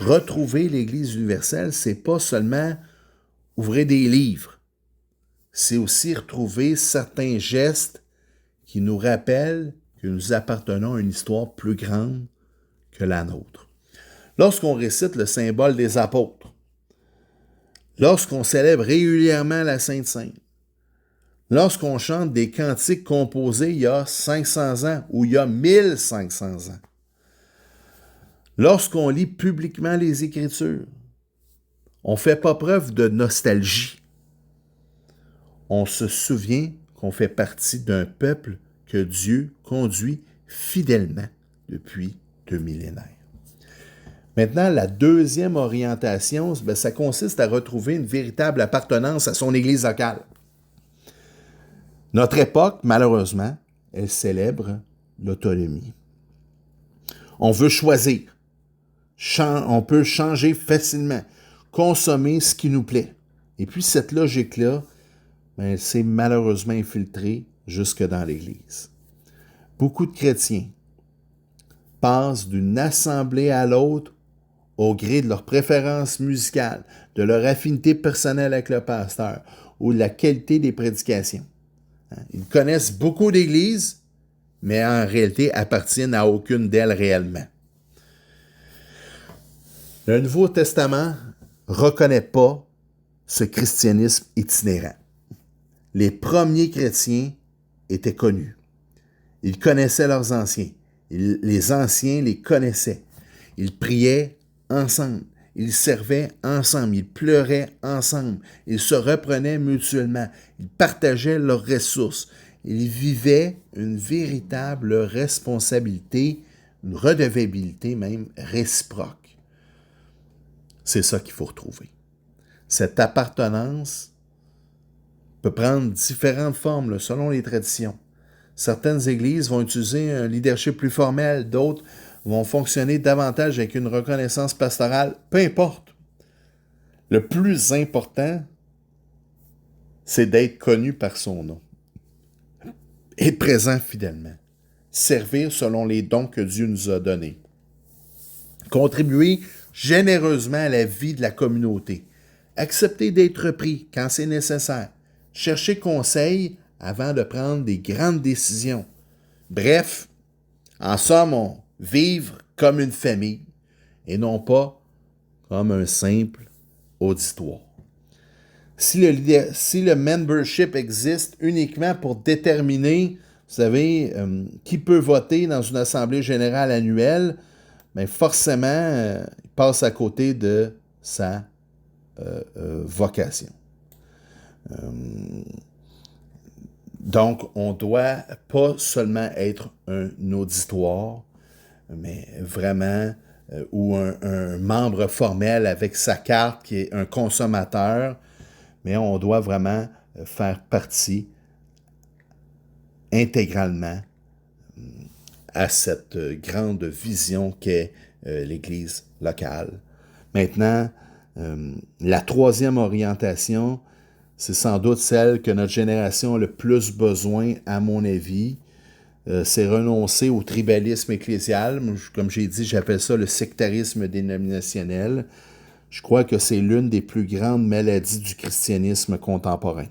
Retrouver l'Église universelle, c'est pas seulement ouvrir des livres, c'est aussi retrouver certains gestes qui nous rappellent que nous appartenons à une histoire plus grande que la nôtre. Lorsqu'on récite le symbole des apôtres, lorsqu'on célèbre régulièrement la Sainte Seine, lorsqu'on chante des cantiques composés il y a 500 ans ou il y a 1500 ans, lorsqu'on lit publiquement les Écritures, on ne fait pas preuve de nostalgie. On se souvient qu'on fait partie d'un peuple que Dieu conduit fidèlement depuis 2 millénaires. Maintenant, la deuxième orientation, ça consiste à retrouver une véritable appartenance à son Église locale. Notre époque, malheureusement, elle célèbre l'autonomie. On veut choisir. On peut changer facilement, consommer ce qui nous plaît. Et puis cette logique-là, elle s'est malheureusement infiltrée jusque dans l'Église. Beaucoup de chrétiens passent d'une assemblée à l'autre au gré de leurs préférences musicales, de leur affinité personnelle avec le pasteur ou de la qualité des prédications. Ils connaissent beaucoup d'églises, mais en réalité appartiennent à aucune d'elles réellement. Le Nouveau Testament ne reconnaît pas ce christianisme itinérant. Les premiers chrétiens étaient connus. Ils connaissaient leurs anciens. Les anciens les connaissaient. Ils priaient ensemble. Ils servaient ensemble. Ils pleuraient ensemble. Ils se reprenaient mutuellement. Ils partageaient leurs ressources. Ils vivaient une véritable responsabilité, une redevabilité même réciproque. C'est ça qu'il faut retrouver. Cette appartenance peut prendre différentes formes selon les traditions. Certaines églises vont utiliser un leadership plus formel, d'autres vont fonctionner davantage avec une reconnaissance pastorale. Peu importe. Le plus important, c'est d'être connu par son nom. Être présent fidèlement. Servir selon les dons que Dieu nous a donnés. Contribuer généreusement à la vie de la communauté. Accepter d'être pris quand c'est nécessaire. Chercher conseil avant de prendre des grandes décisions. Bref, en somme, vivre comme une famille et non pas comme un simple auditoire. Si le membership existe uniquement pour déterminer, vous savez, qui peut voter dans une assemblée générale annuelle, bien forcément, il passe à côté de sa vocation. Donc, on ne doit pas seulement être un auditoire, mais vraiment, ou un membre formel avec sa carte qui est un consommateur, mais on doit vraiment faire partie intégralement à cette grande vision qu'est l'Église locale. Maintenant, la troisième orientation, c'est sans doute celle que notre génération a le plus besoin, à mon avis. C'est renoncer au tribalisme ecclésial. Comme j'ai dit, j'appelle ça le sectarisme dénominationnel. Je crois que c'est l'une des plus grandes maladies du christianisme contemporain.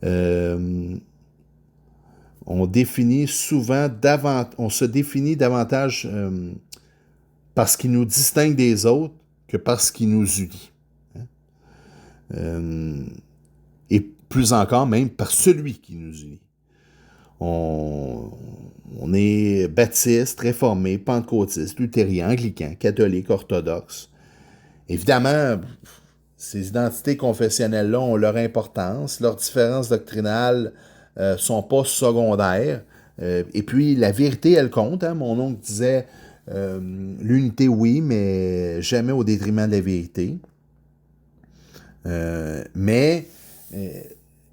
On se définit davantage par ce qui nous distingue des autres que par ce qui nous unit. Et plus encore, même par celui qui nous unit. On est baptiste, réformé, pentecôtiste, luthérien, anglican, catholique, orthodoxe. Évidemment, ces identités confessionnelles-là ont leur importance, leurs différences doctrinales ne sont pas secondaires. Et puis, la vérité, elle compte. Hein? Mon oncle disait l'unité, oui, mais jamais au détriment de la vérité. Mais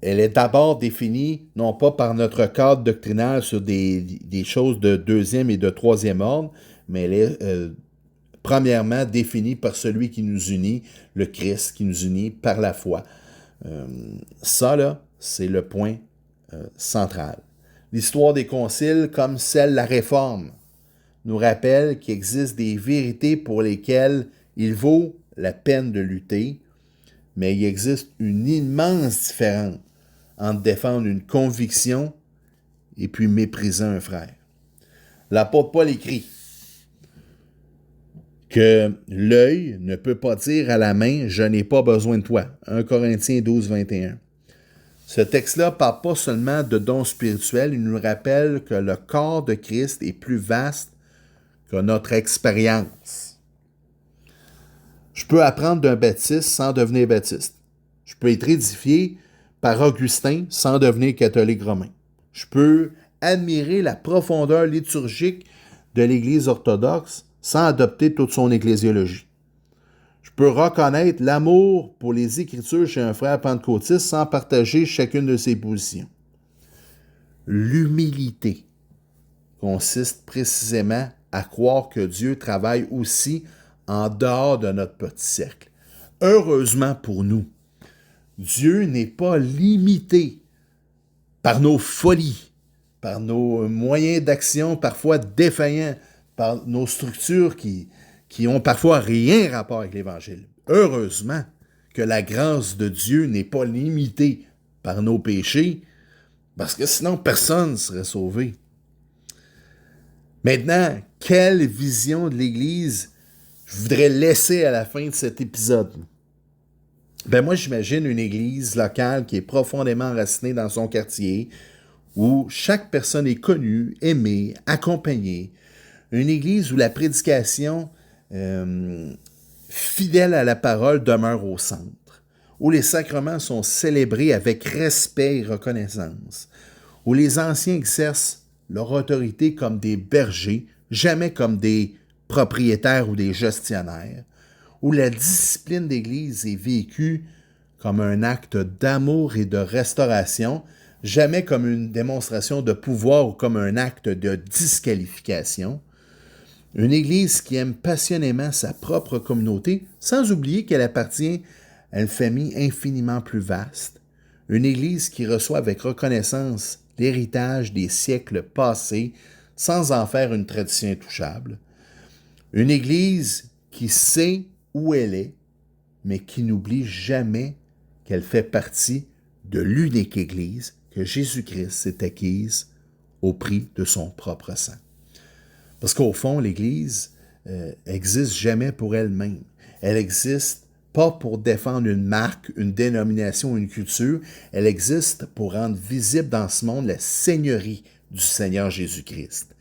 elle est d'abord définie, non pas par notre cadre doctrinal sur des choses de deuxième et de troisième ordre, mais elle est premièrement définie par celui qui nous unit, le Christ, qui nous unit par la foi. Ça, là, c'est le point central. L'histoire des conciles, comme celle de la Réforme, nous rappelle qu'il existe des vérités pour lesquelles il vaut la peine de lutter, mais il existe une immense différence entre défendre une conviction et puis mépriser un frère. L'apôtre Paul écrit que l'œil ne peut pas dire à la main « je n'ai pas besoin de toi ». 1 Corinthiens 12, 21. Ce texte-là ne parle pas seulement de dons spirituels, il nous rappelle que le corps de Christ est plus vaste que notre expérience. Je peux apprendre d'un baptiste sans devenir baptiste. Je peux être édifié par Augustin sans devenir catholique romain. Je peux admirer la profondeur liturgique de l'Église orthodoxe sans adopter toute son ecclésiologie. Je peux reconnaître l'amour pour les Écritures chez un frère pentecôtiste sans partager chacune de ses positions. L'humilité consiste précisément à croire que Dieu travaille aussi en dehors de notre petit cercle. Heureusement pour nous, Dieu n'est pas limité par nos folies, par nos moyens d'action parfois défaillants, par nos structures qui ont parfois rien rapport avec l'Évangile. Heureusement que la grâce de Dieu n'est pas limitée par nos péchés, parce que sinon personne ne serait sauvé. Maintenant, quelle vision de l'Église je voudrais laisser à la fin de cet épisode? Ben moi, j'imagine une église locale qui est profondément enracinée dans son quartier, où chaque personne est connue, aimée, accompagnée. Une église où la prédication fidèle à la parole demeure au centre, où les sacrements sont célébrés avec respect et reconnaissance, où les anciens exercent leur autorité comme des bergers, jamais comme des propriétaires ou des gestionnaires, où la discipline d'Église est vécue comme un acte d'amour et de restauration. jamais comme une démonstration de pouvoir ou comme un acte de disqualification. Une Église qui aime passionnément sa propre communauté, sans oublier qu'elle appartient à une famille infiniment plus vaste. Une Église qui reçoit avec reconnaissance l'héritage des siècles passés, sans en faire une tradition intouchable. Une Église qui sait où elle est, mais qui n'oublie jamais qu'elle fait partie de l'unique Église que Jésus-Christ s'est acquise au prix de son propre sang. Parce qu'au fond, l'Église existe jamais pour elle-même. Elle existe pas pour défendre une marque, une dénomination ou une culture. Elle existe pour rendre visible dans ce monde la seigneurie du Seigneur Jésus-Christ.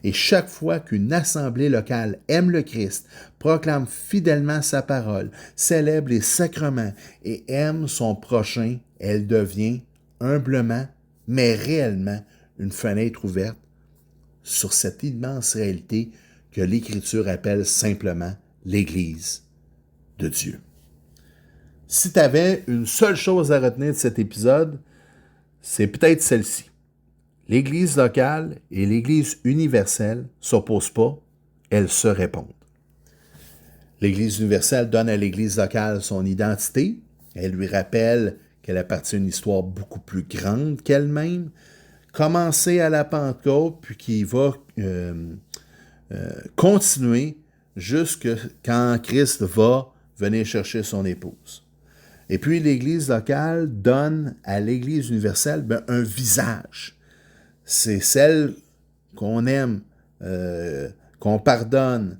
Et chaque fois qu'une assemblée locale aime le Christ, proclame fidèlement sa parole, célèbre les sacrements et aime son prochain, elle devient humblement, mais réellement, une fenêtre ouverte sur cette immense réalité que l'Écriture appelle simplement l'Église de Dieu. Si tu avais une seule chose à retenir de cet épisode, c'est peut-être celle-ci. L'Église locale et l'Église universelle ne s'opposent pas, elles se répondent. L'Église universelle donne à l'Église locale son identité, elle lui rappelle qu'elle appartient à une histoire beaucoup plus grande qu'elle-même, commencer à la Pentecôte, puis qui va continuer jusque quand Christ va venir chercher son épouse. Et puis l'Église locale donne à l'Église universelle un visage. C'est celle qu'on aime, qu'on pardonne.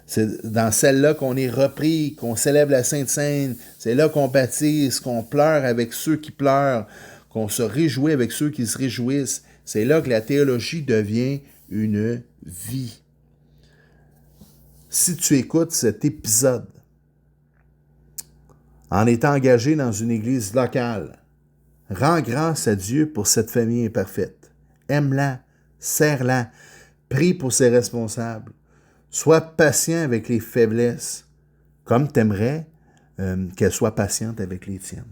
C'est dans celle-là qu'on est repris, qu'on célèbre la Sainte Seine. C'est là qu'on baptise, qu'on pleure avec ceux qui pleurent, qu'on se réjouit avec ceux qui se réjouissent. C'est là que la théologie devient une vie. Si tu écoutes cet épisode en étant engagé dans une église locale, rends grâce à Dieu pour cette famille imparfaite. Aime-la, serre-la, prie pour ses responsables. Sois patient avec les faiblesses, comme tu aimerais qu'elle soit patiente avec les tiennes.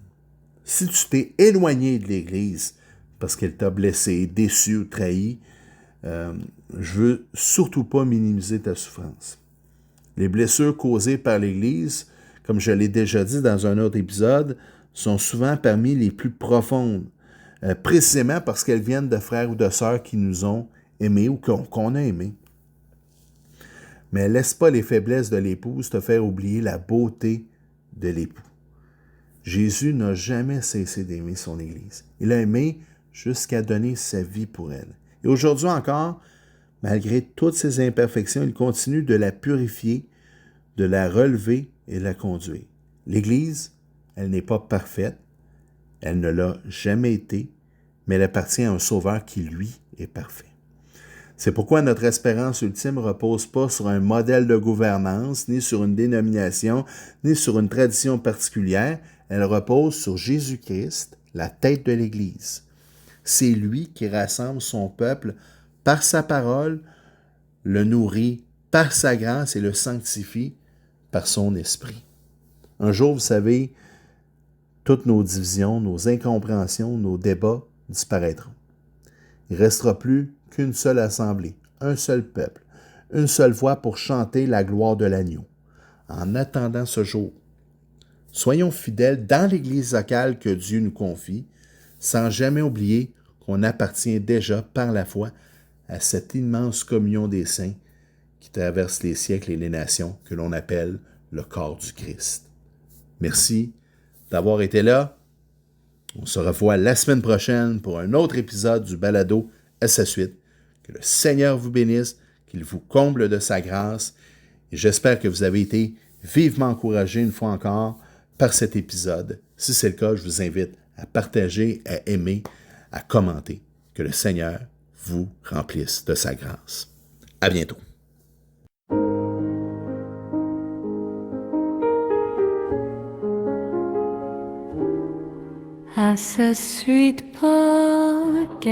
Si tu t'es éloigné de l'Église parce qu'elle t'a blessé, déçu ou trahi, je veux surtout pas minimiser ta souffrance. Les blessures causées par l'Église, comme je l'ai déjà dit dans un autre épisode, sont souvent parmi les plus profondes, précisément parce qu'elles viennent de frères ou de sœurs qui nous ont aimés ou qu'on a aimés. Mais laisse pas les faiblesses de l'épouse te faire oublier la beauté de l'époux. Jésus n'a jamais cessé d'aimer son Église. Il a aimé jusqu'à donner sa vie pour elle. Et aujourd'hui encore, malgré toutes ses imperfections, il continue de la purifier, de la relever et de la conduire. L'Église, elle n'est pas parfaite, elle ne l'a jamais été, mais elle appartient à un Sauveur qui, lui, est parfait. C'est pourquoi notre espérance ultime ne repose pas sur un modèle de gouvernance, ni sur une dénomination, ni sur une tradition particulière. Elle repose sur Jésus-Christ, la tête de l'Église. C'est lui qui rassemble son peuple par sa parole, le nourrit par sa grâce et le sanctifie par son esprit. Un jour, vous savez, toutes nos divisions, nos incompréhensions, nos débats disparaîtront. Il ne restera plus qu'une seule assemblée, un seul peuple, une seule voix pour chanter la gloire de l'agneau. En attendant ce jour, soyons fidèles dans l'Église locale que Dieu nous confie, sans jamais oublier qu'on appartient déjà par la foi à cette immense communion des saints qui traverse les siècles et les nations que l'on appelle le corps du Christ. Merci d'avoir été là. On se revoit la semaine prochaine pour un autre épisode du balado à sa suite. Que le Seigneur vous bénisse, qu'il vous comble de sa grâce. Et j'espère que vous avez été vivement encouragés une fois encore par cet épisode. Si c'est le cas, je vous invite à partager, à aimer, à commenter. Que le Seigneur vous remplisse de sa grâce. À bientôt. À sa suite podcast.